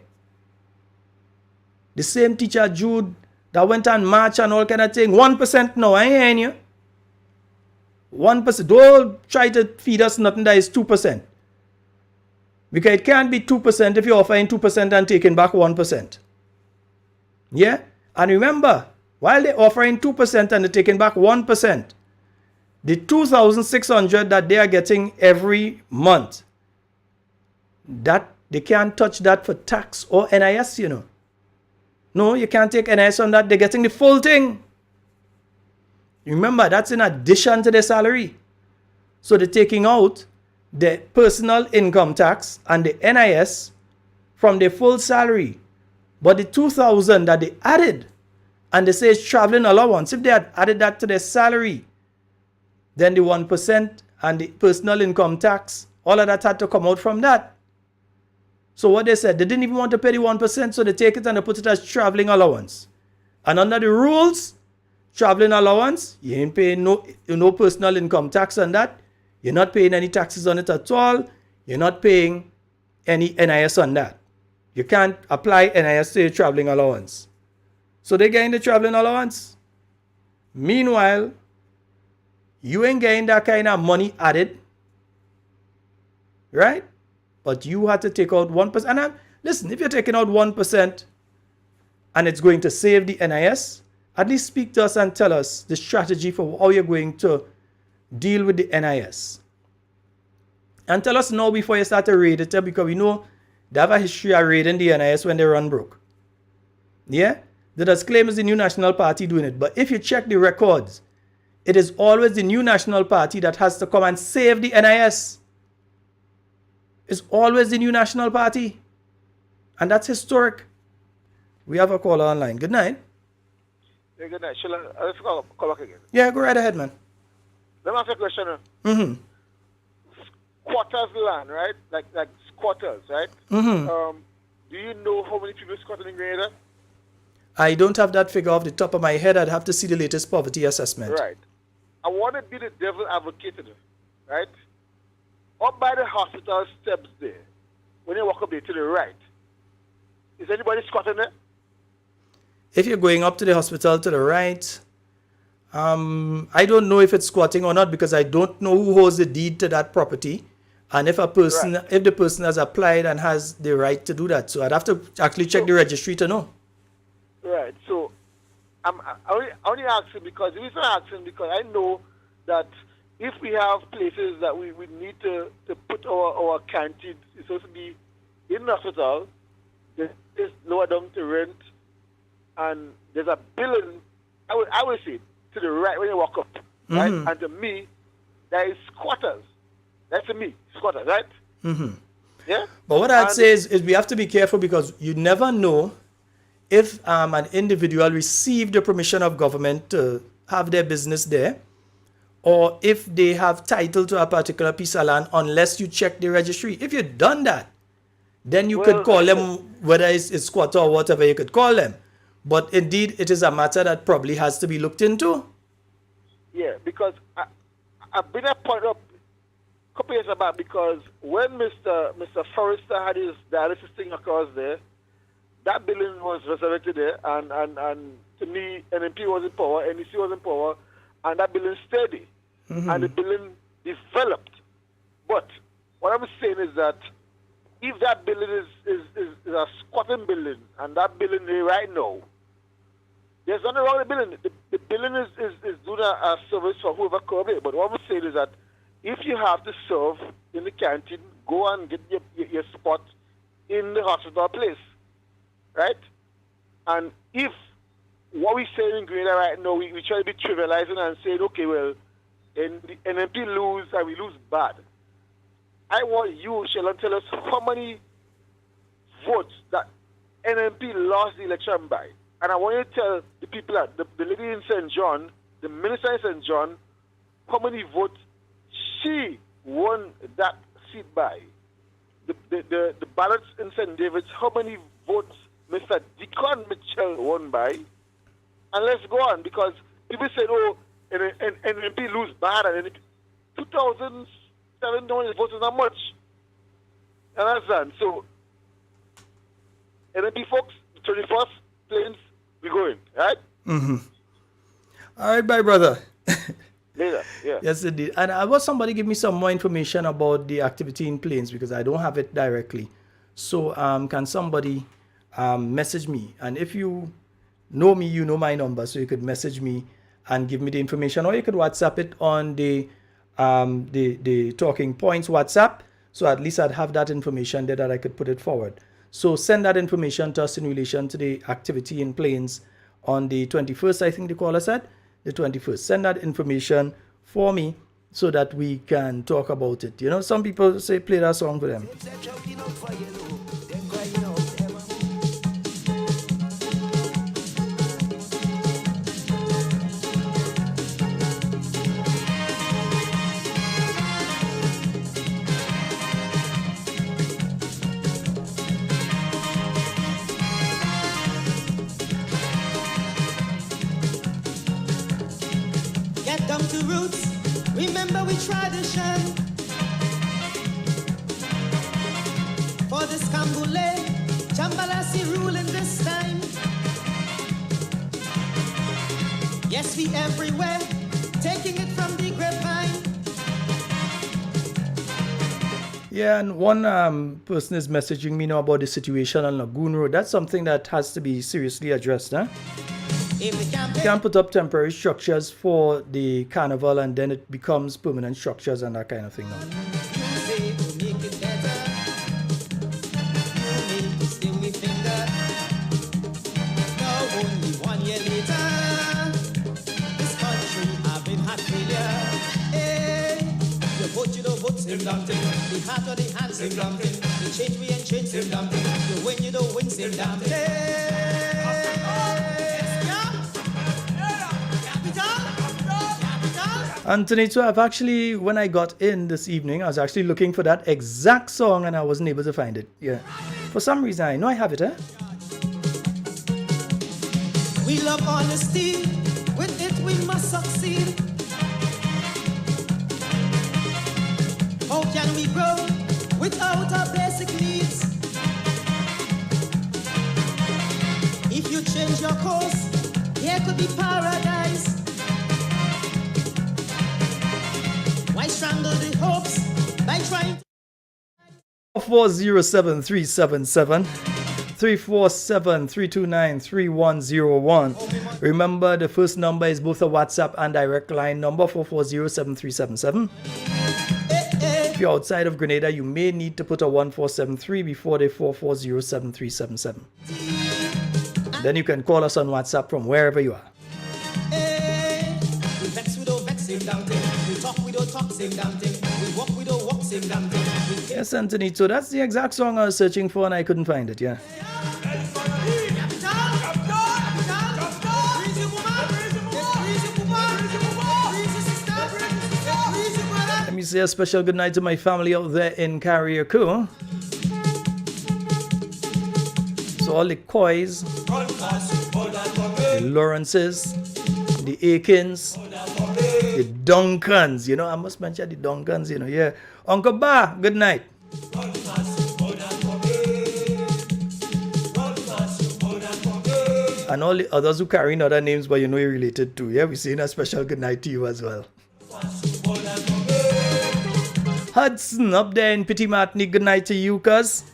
The same Teacher Jude that went on march and all kind of thing. 1% now, I ain't hearing you. 1%. Don't try to feed us nothing that is 2%. Because it can't be 2% if you're offering 2% and taking back 1%. Yeah? And remember, while they're offering 2% and they're taking back 1%, the $2,600 that they are getting every month, that they can't touch that for tax or NIS, you know. No, you can't take NIS on that. They're getting the full thing. Remember, that's in addition to their salary. So they're taking out the personal income tax and the NIS from their full salary. But the $2,000 that they added, and they say it's traveling allowance, if they had added that to their salary, then the 1% and the personal income tax, all of that had to come out from that. So what they said, they didn't even want to pay the 1%, so they take it and they put it as traveling allowance. And under the rules, traveling allowance, you ain't paying no personal income tax on that. You're not paying any taxes on it at all. You're not paying any NIS on that. You can't apply NIS to your traveling allowance. So they're getting the traveling allowance. Meanwhile, you ain't getting that kind of money added, right? But you had to take out 1%. And listen, if you're taking out 1% and it's going to save the NIS, at least speak to us and tell us the strategy for how you're going to deal with the NIS. And tell us now before you start to raid it, because we know they have a history of raiding the NIS when they run broke. Yeah? They just claim it's the New National Party doing it. But if you check the records, it is always the New National Party that has to come and save the NIS. It's always the New National Party. And that's historic. We have a caller online. Good night. Yeah, good night. Shall I let's call back again? Yeah, go right ahead, man. Let me ask you a question. Mm-hmm. Squatters land, right? Like squatters, right? Mm-hmm. Do you know how many people squatted in Grenada? I don't have that figure off the top of my head. I'd have to see the latest poverty assessment. Right. I want to be the devil advocate, right? Up by the hospital steps there, when you walk up there to the right, is anybody squatting there? If you're going up to the hospital to the right, I don't know if it's squatting or not because I don't know who holds the deed to that property. And if if the person has applied and has the right to do that. So I'd have to actually check the registry to know. Right. So I only asking because the reason I'm asking because I know that if we have places that we need to put our canteen, it's supposed to be in the hospital, there's lower down to rent, and there's a building, I would say, to the right when you walk up, right? And to me, there is squatters. That's to me, squatters, right? Mm-hmm. Yeah? But what I'd say is we have to be careful because you never know if an individual received the permission of government to have their business there, or if they have title to a particular piece of land unless you check the registry. If you've done that, then you could call them, whether it's squatter or whatever you could call them. But indeed, it is a matter that probably has to be looked into. Yeah, because I've been at point up a couple years back because when Mr. Forrester had his dialysis thing across there, that building was resurrected there, and to me, NMP was in power, NEC was in power, and that building stayed. And the building developed. But what I'm saying is that if that building is a squatting building, and that building right now, there's nothing wrong with the building. The building is doing a service for whoever comes here. But what I'm saying is that if you have to serve in the canteen, go and get your spot in the hospital place, right? And if what we say in Grenada right now, we try to be trivializing and saying, okay, well, and the NMP lose and we lose bad. I want you, Sheldon, tell us how many votes that NMP lost the election by. And I want you to tell the people that the lady in St. John, the minister in St. John, how many votes she won that seat by. The ballots in St. David's, how many votes Mr. Deacon Mitchell won by. And let's go on, because people said, oh, NMP lose bad, and 2007 votes is not much. You understand? So, NMP folks, the 21st Plains, we going, right? Mm-hmm. All right, bye, brother. Later, yeah. Yes, indeed. And I want somebody give me some more information about the activity in Plains because I don't have it directly. So, can somebody message me? And if you know me, you know my number, so you could message me and give me the information, or you could WhatsApp it on the Talking Points WhatsApp. So at least I'd have that information there that I could put it forward. So send that information to us in relation to the activity in Plains on the 21st, I think the caller said, the 21st. Send that information for me so that we can talk about it. You know, some people say play that song for them. Remember we tradition for this Kambule, Chambalasi ruling this time. Get Yes, we everywhere, taking it from the grapevine. Yeah, and one person is messaging me now about the situation on Lagoon Road. That's something that has to be seriously addressed. Huh? If the You campaign can't put up temporary structures for the carnival and then it becomes permanent structures and that kind of thing now. Tuesday will make it better. You need to sting me finger. Now only 1 year later, this country have been heart failure. Hey, you vote, you don't vote, same damn thing. The heart or the hand, same damn thing. The change we ain't change, same damn thing. You win, you don't win, same damn thing. Anthony, so I've actually, when I got in this evening, I was actually looking for that exact song and I wasn't able to find it. Yeah. For some reason, I know I have it, eh? We love honesty, with it we must succeed. How can we grow without our basic needs? If you change your course, here could be paradise. Why strangle the hopes by trying to 407-377 347-329-3101. Remember, the first number is both a WhatsApp and direct line number 440-7377. If you're outside of Grenada, you may need to put a 1473 before the 440-7377. Then you can call us on WhatsApp from wherever you are. we vex, we don't vex, same damn thing. We talk, we don't talk, same damn thing. We walk, we don't walk, same damn thing. Yes, Anthony, so that's the exact song I was searching for and I couldn't find it, yeah. Let me say a special good night to my family out there in Carriacou. So all the Coys, the Lawrences, the Aikens, the Duncans, you know, I must mention the Duncans, you know, yeah. Uncle Ba, good night. And all the others who carry other names but you know you're related to, yeah, we're saying a special good night to you as well. Hudson up there in Petit Martinique, good night to you, cuz.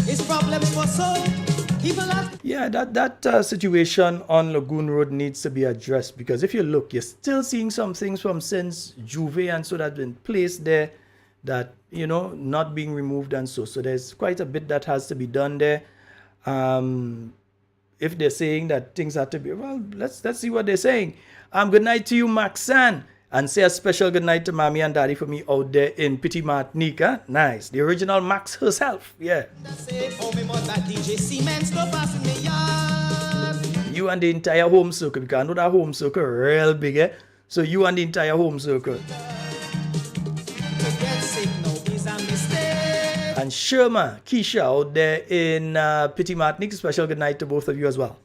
It's problems for some people have. Yeah, that situation on Lagoon Road needs to be addressed because if you look, you're still seeing some things from since Juve and so that have been placed there that, you know, not being removed and so. So there's quite a bit that has to be done there. If they're saying that things have to be, well, let's see what they're saying. Good night to you, Maxan. And say a special good night to Mommy and Daddy for me out there in Petit Martinique. Huh? Nice. The original Max herself. Yeah. You and the entire home circle. Because I know that home circle real big, eh? So you and the entire home circle. And Sherma, Keisha out there in Petit Martinique. Special good night to both of you as well.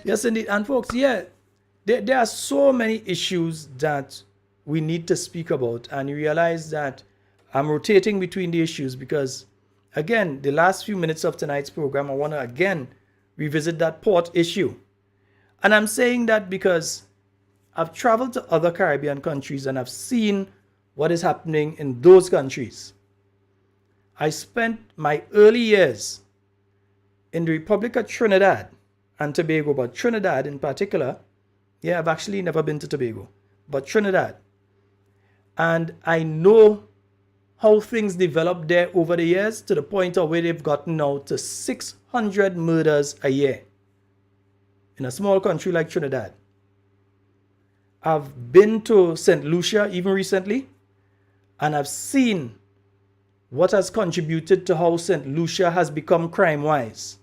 Yes, indeed. And folks, yeah, there are so many issues that we need to speak about. And you realize that I'm rotating between the issues because, again, the last few minutes of tonight's program, I want to again revisit that port issue. And I'm saying that because I've traveled to other Caribbean countries and I've seen what is happening in those countries. I spent my early years in the Republic of Trinidad and Tobago, but Trinidad in particular, yeah, I've actually never been to Tobago, but Trinidad. And I know how things developed there over the years to the point of where they've gotten now to 600 murders a year in a small country like Trinidad. I've been to St. Lucia even recently, and I've seen what has contributed to how St. Lucia has become crime-wise.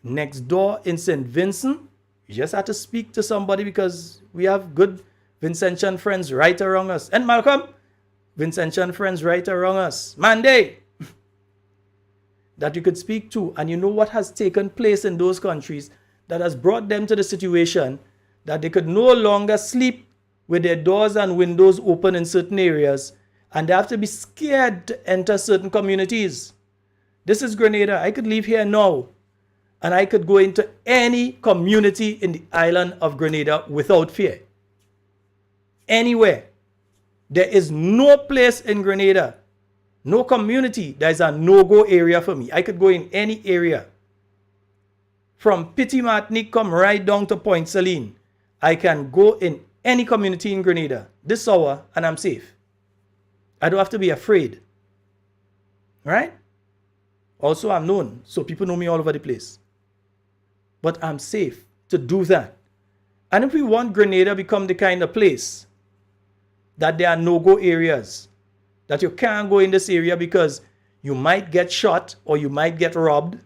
Next door in St. Vincent, you just have to speak to somebody because we have good Vincentian friends right around us. And Malcolm, Vincentian friends right around us. Monday. that you could speak to, and you know what has taken place in those countries that has brought them to the situation that they could no longer sleep with their doors and windows open in certain areas, and they have to be scared to enter certain communities. This is Grenada. I could leave here now, and I could go into any community in the island of Grenada without fear. Anywhere. There is no place in Grenada, no community that is a no-go area for me. I could go in any area. From Petit Martinique, come right down to Point Saline. I can go in any community in Grenada this hour and I'm safe. I don't have to be afraid. Right? Also, I'm known, so people know me all over the place. But I'm safe to do that. And if we want Grenada to become the kind of place that there are no-go areas, that you can't go in this area because you might get shot or you might get robbed,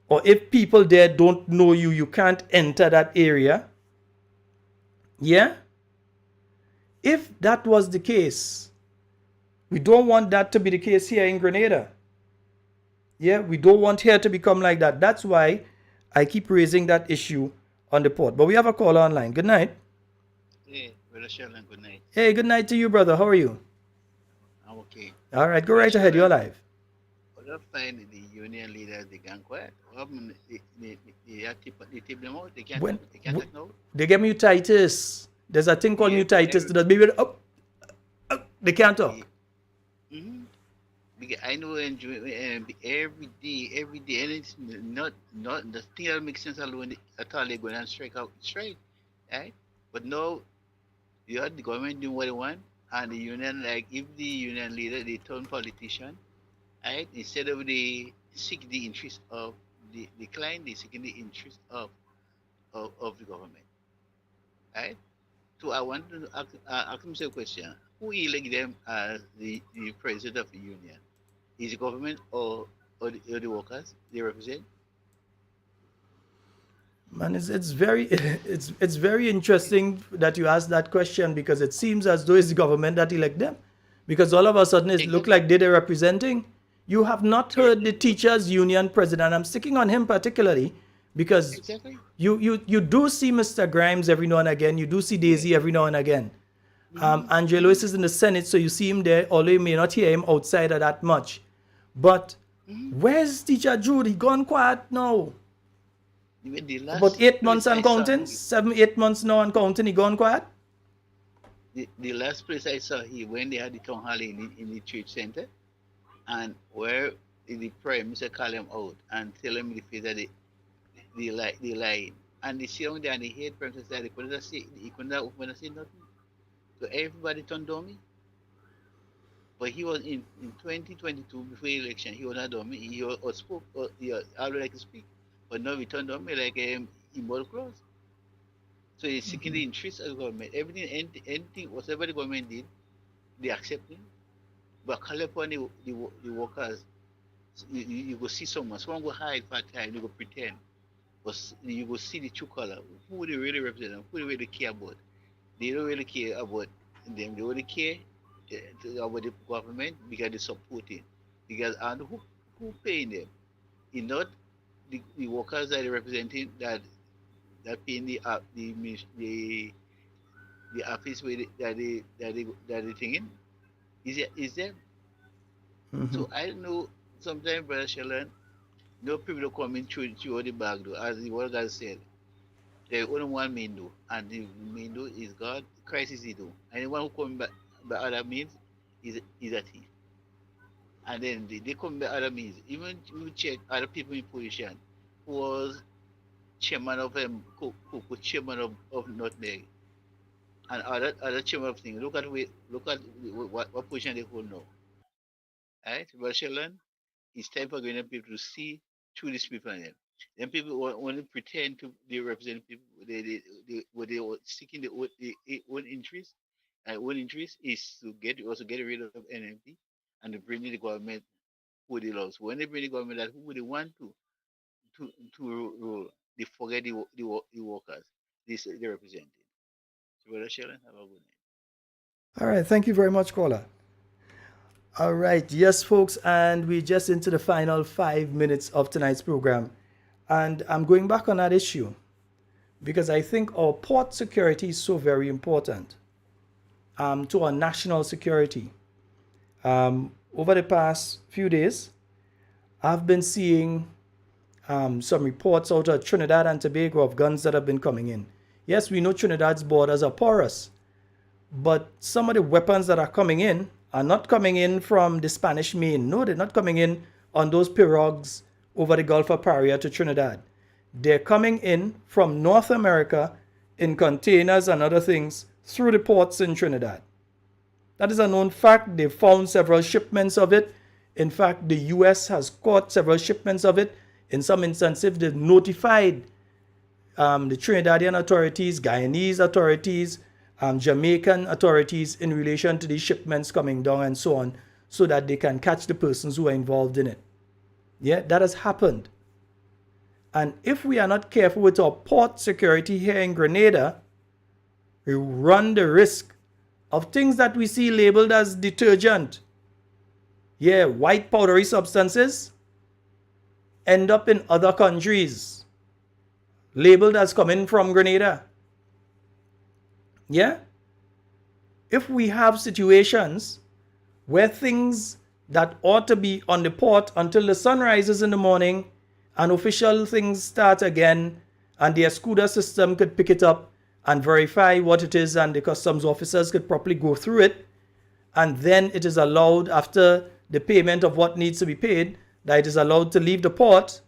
or if people there don't know you, you can't enter that area. Yeah? If that was the case, we don't want that to be the case here in Grenada. Yeah, we don't want here to become like that. That's why I keep raising that issue on the port. But we have a caller online. Good night. Hey, Brother Sheldon, good night. Hey, good night to you, brother. How are you? I'm okay. All right, go right ahead. You're live. What I find the union leaders, they can't quiet. What happened? They tip them out. They can't talk now. They get mutitis. There's a thing called mutitis. That baby, they can't talk. Mm-hmm. Because I know every day, and it's not the thing that makes sense alone at all. They're going to strike out straight, right? But now you have the government doing what they want, and the union, like if the union leader, they turn politician, right? Instead of they seek the interest of the client, they seek the interest of the government, right? So I want to ask them a question: who elect them as the president of the union? Is the government or the workers they represent? Man, it's very it's very interesting that you ask that question, because it seems as though it's the government that elect them, because all of a sudden it look like they're representing. You have not heard the teachers union president. I'm sticking on him particularly because you do see Mr. Grimes every now and again. You do see Daisy every now and again. Andre Lewis is in the Senate, so you see him there, although you may not hear him outside of that much. But where's Teacher Jude? He gone quiet now. About 8 months and counting? 7-8 months now and counting, he gone quiet? The last place I saw him, when they had the town hall in the church center, and where the prayer, Mr. call him out and tell him the face that they lying. And they sit down there and they heard Prime Minister say, he couldn't open and say nothing. So everybody turned dummy. But he was in 2022, before the election, he was not dummy. He was spoke, he already like to speak. But now he turned dummy like in ball clothes. So he's seeking the interest of the government. Everything, anything, whatever the government did, they accept him. But call upon the workers, you go see someone go hide for a time, you go pretend. But you go see the true color, who they really represent, who they really care about. They don't really care about them. They only care about the government because they support it. Because and who paying them? It's not the workers that are representing that paying the office where they thinking. Is them. So I know sometimes, Brother Sheldon, no people don't come in through the back door, as the word God said. There only one main door, and the main door is God. Christ is the door. Anyone who comes by other means is a thief. And then they come by other means. Even you check other people in position who was chairman of chairman of Nutmeg and other chairman of things. Look at what position they hold now. Right? But Sheldon, it's time for going people to see through these people and them. Then people only pretend to they represent people. They were seeking their own interest. And own interest is to get rid of NMP and to bring in the government who they love. So when they bring the government that who they want to rule, they forget the workers. They represent it. So Brother Sheldon, have a good night. All right, thank you very much, caller. All right, yes, folks, and we're just into the final 5 minutes of tonight's program. And I'm going back on that issue because I think our port security is so very important to our national security. Over the past few days, I've been seeing some reports out of Trinidad and Tobago of guns that have been coming in. Yes, we know Trinidad's borders are porous, but some of the weapons that are coming in are not coming in from the Spanish Main. No, they're not coming in on those pirogues over the Gulf of Paria to Trinidad. They're coming in from North America in containers and other things through the ports in Trinidad. That is a known fact. They found several shipments of it. In fact, the U.S. has caught several shipments of it. In some instances, they've notified the Trinidadian authorities, Guyanese authorities, Jamaican authorities in relation to these shipments coming down and so on, so that they can catch the persons who are involved in it. Yeah, that has happened. And if we are not careful with our port security here in Grenada, we run the risk of things that we see labeled as detergent. Yeah, white powdery substances end up in other countries, labeled as coming from Grenada. Yeah? If we have situations where things that ought to be on the port until the sun rises in the morning and official things start again and the Escuda system could pick it up and verify what it is and the customs officers could properly go through it, and then it is allowed after the payment of what needs to be paid, that it is allowed to leave the port.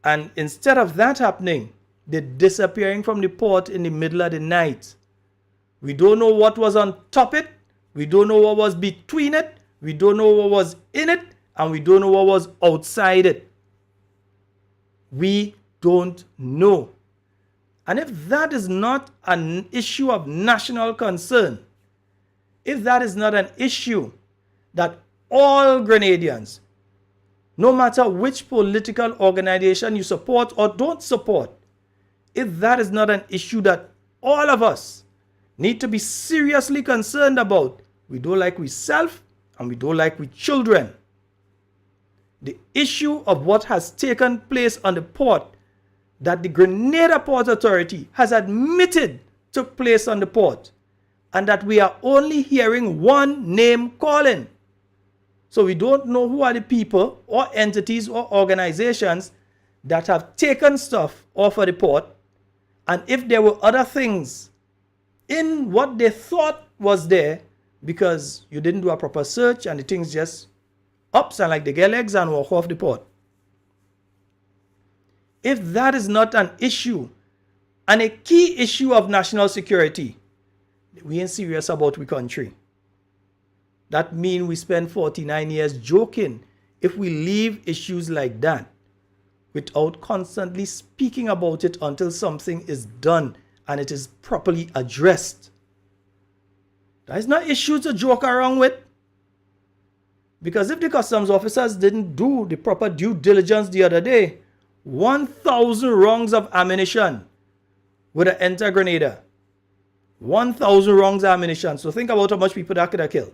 And instead of that happening, they're disappearing from the port in the middle of the night. We don't know what was on top it. We don't know what was between it. We don't know what was in it. And we don't know what was outside it. We don't know. And if that is not an issue of national concern, if that is not an issue that all Grenadians, no matter which political organization you support or don't support, if that is not an issue that all of us need to be seriously concerned about, we don't like we self and we don't like we children. The issue of what has taken place on the port, that the Grenada Port Authority has admitted took place on the port, and that we are only hearing one name calling. So we don't know who are the people or entities or organizations that have taken stuff off of the port, and if there were other things in what they thought was there, because you didn't do a proper search and the things just ups and like they get legs and walk off the port. If that is not an issue and a key issue of national security, we ain't serious about we country. That means we spend 49 years joking if we leave issues like that without constantly speaking about it until something is done and it is properly addressed. That is not issue to joke around with. Because if the customs officers didn't do the proper due diligence the other day, 1,000 rounds of ammunition would have entered Grenada. 1,000 rounds of ammunition. So think about how much people that could have killed.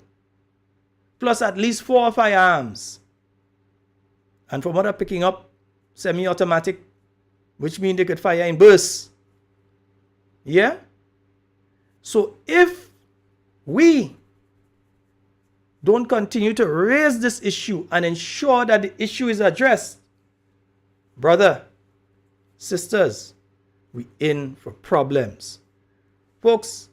Plus at least 4 firearms. And from what I'm picking up, semi-automatic, which means they could fire in bursts. Yeah? So if we don't continue to raise this issue and ensure that the issue is addressed, brother, sisters, we in for problems. Folks,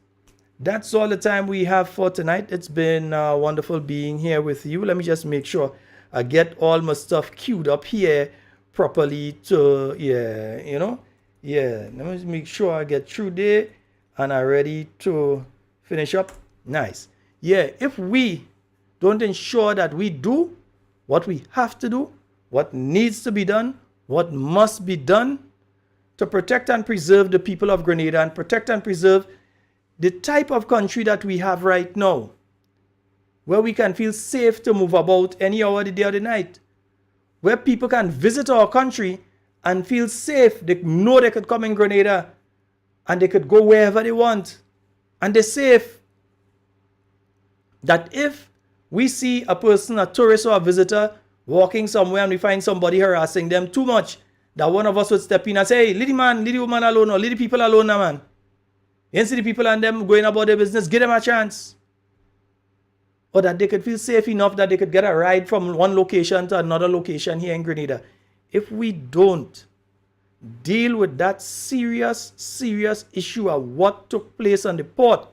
that's all the time we have for tonight. It's been wonderful being here with you. Let me just make sure I get all my stuff queued up here properly to, let me make sure I get through there and I'm ready to finish up. Nice. Yeah, if we don't ensure that we do what we have to do, what needs to be done, what must be done to protect and preserve the people of Grenada and protect and preserve the type of country that we have right now, where we can feel safe to move about any hour of the day or the night, where people can visit our country and feel safe. They know they could come in Grenada and they could go wherever they want and they're safe. That if We see a person, a tourist or a visitor, walking somewhere and we find somebody harassing them too much, that one of us would step in and say, hey, leave the man, leave the woman alone, or leave the people alone now, man. You see the people and them going about their business, give them a chance. Or that they could feel safe enough that they could get a ride from one location to another location here in Grenada. If we don't deal with that serious issue of what took place on the port,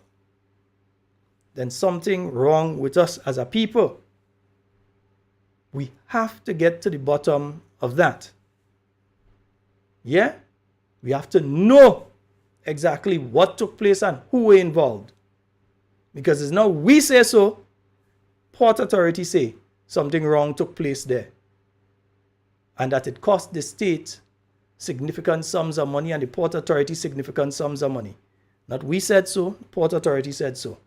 then something wrong with us as a people. We have to get to the bottom of that. Yeah? We have to know exactly what took place and who were involved. Because it's now we say so, Port Authority say something wrong took place there. And that it cost the state significant sums of money and the Port Authority significant sums of money. Not we said so, Port Authority said so.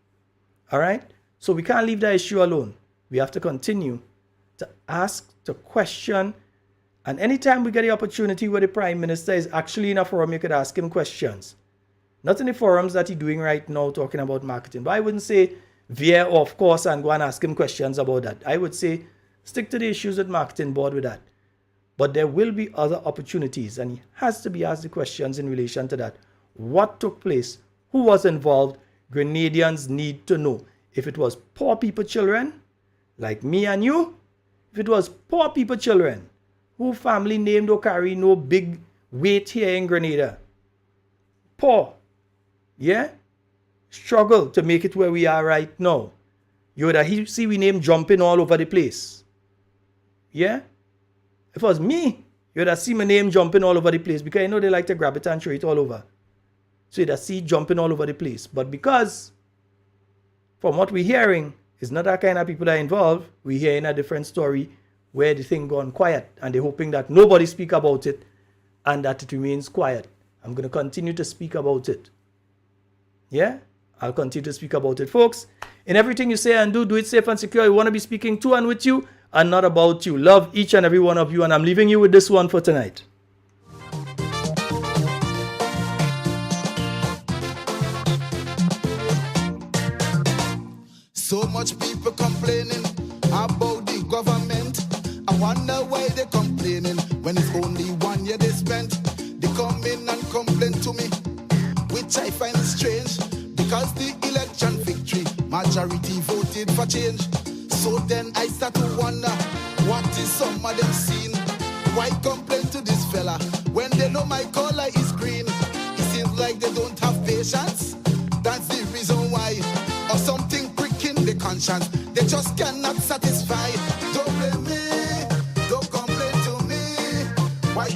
All right? So we can't leave that issue alone. We have to continue to ask, to question. And anytime we get the opportunity where the Prime Minister is actually in a forum, you could ask him questions. Not in the forums that he's doing right now talking about marketing. But I wouldn't say veer off course and go and ask him questions about that. I would say stick to the issues with marketing board with that. But there will be other opportunities and he has to be asked the questions in relation to that. What took place? Who was involved? Grenadians need to know. If it was poor people children, like me and you, if it was poor people children, who family name don't carry no big weight here in Grenada. Poor. Yeah? Struggle to make it where we are right now. You would see we name jumping all over the place. Yeah? If it was me, you would have seen my name jumping all over the place because I know they like to grab it and throw it all over. So you'd have seen jumping all over the place. But because, from what we're hearing, it's not that kind of people that are involved, we're hearing a different story where the thing gone quiet and they're hoping that nobody speak about it and that it remains quiet. I'm going to continue to speak about it. Yeah? I'll continue to speak about it. Folks, in everything you say and do it safe and secure. I want to be speaking to and with you and not about you. Love each and every one of you, and I'm leaving you with this one for tonight. So much people complaining about the government. I wonder why they're complaining when it's only 1 year they spent. They come in and complain to me, which I find strange, because the election victory, majority voted for change. So then I start to wonder, what is some of them seen? Why complain to this fella when they know my color is green? It seems like they don't have patience. That's the reason why. Or something pricking the conscience. They just cannot satisfy. Don't blame me, don't complain to me. Why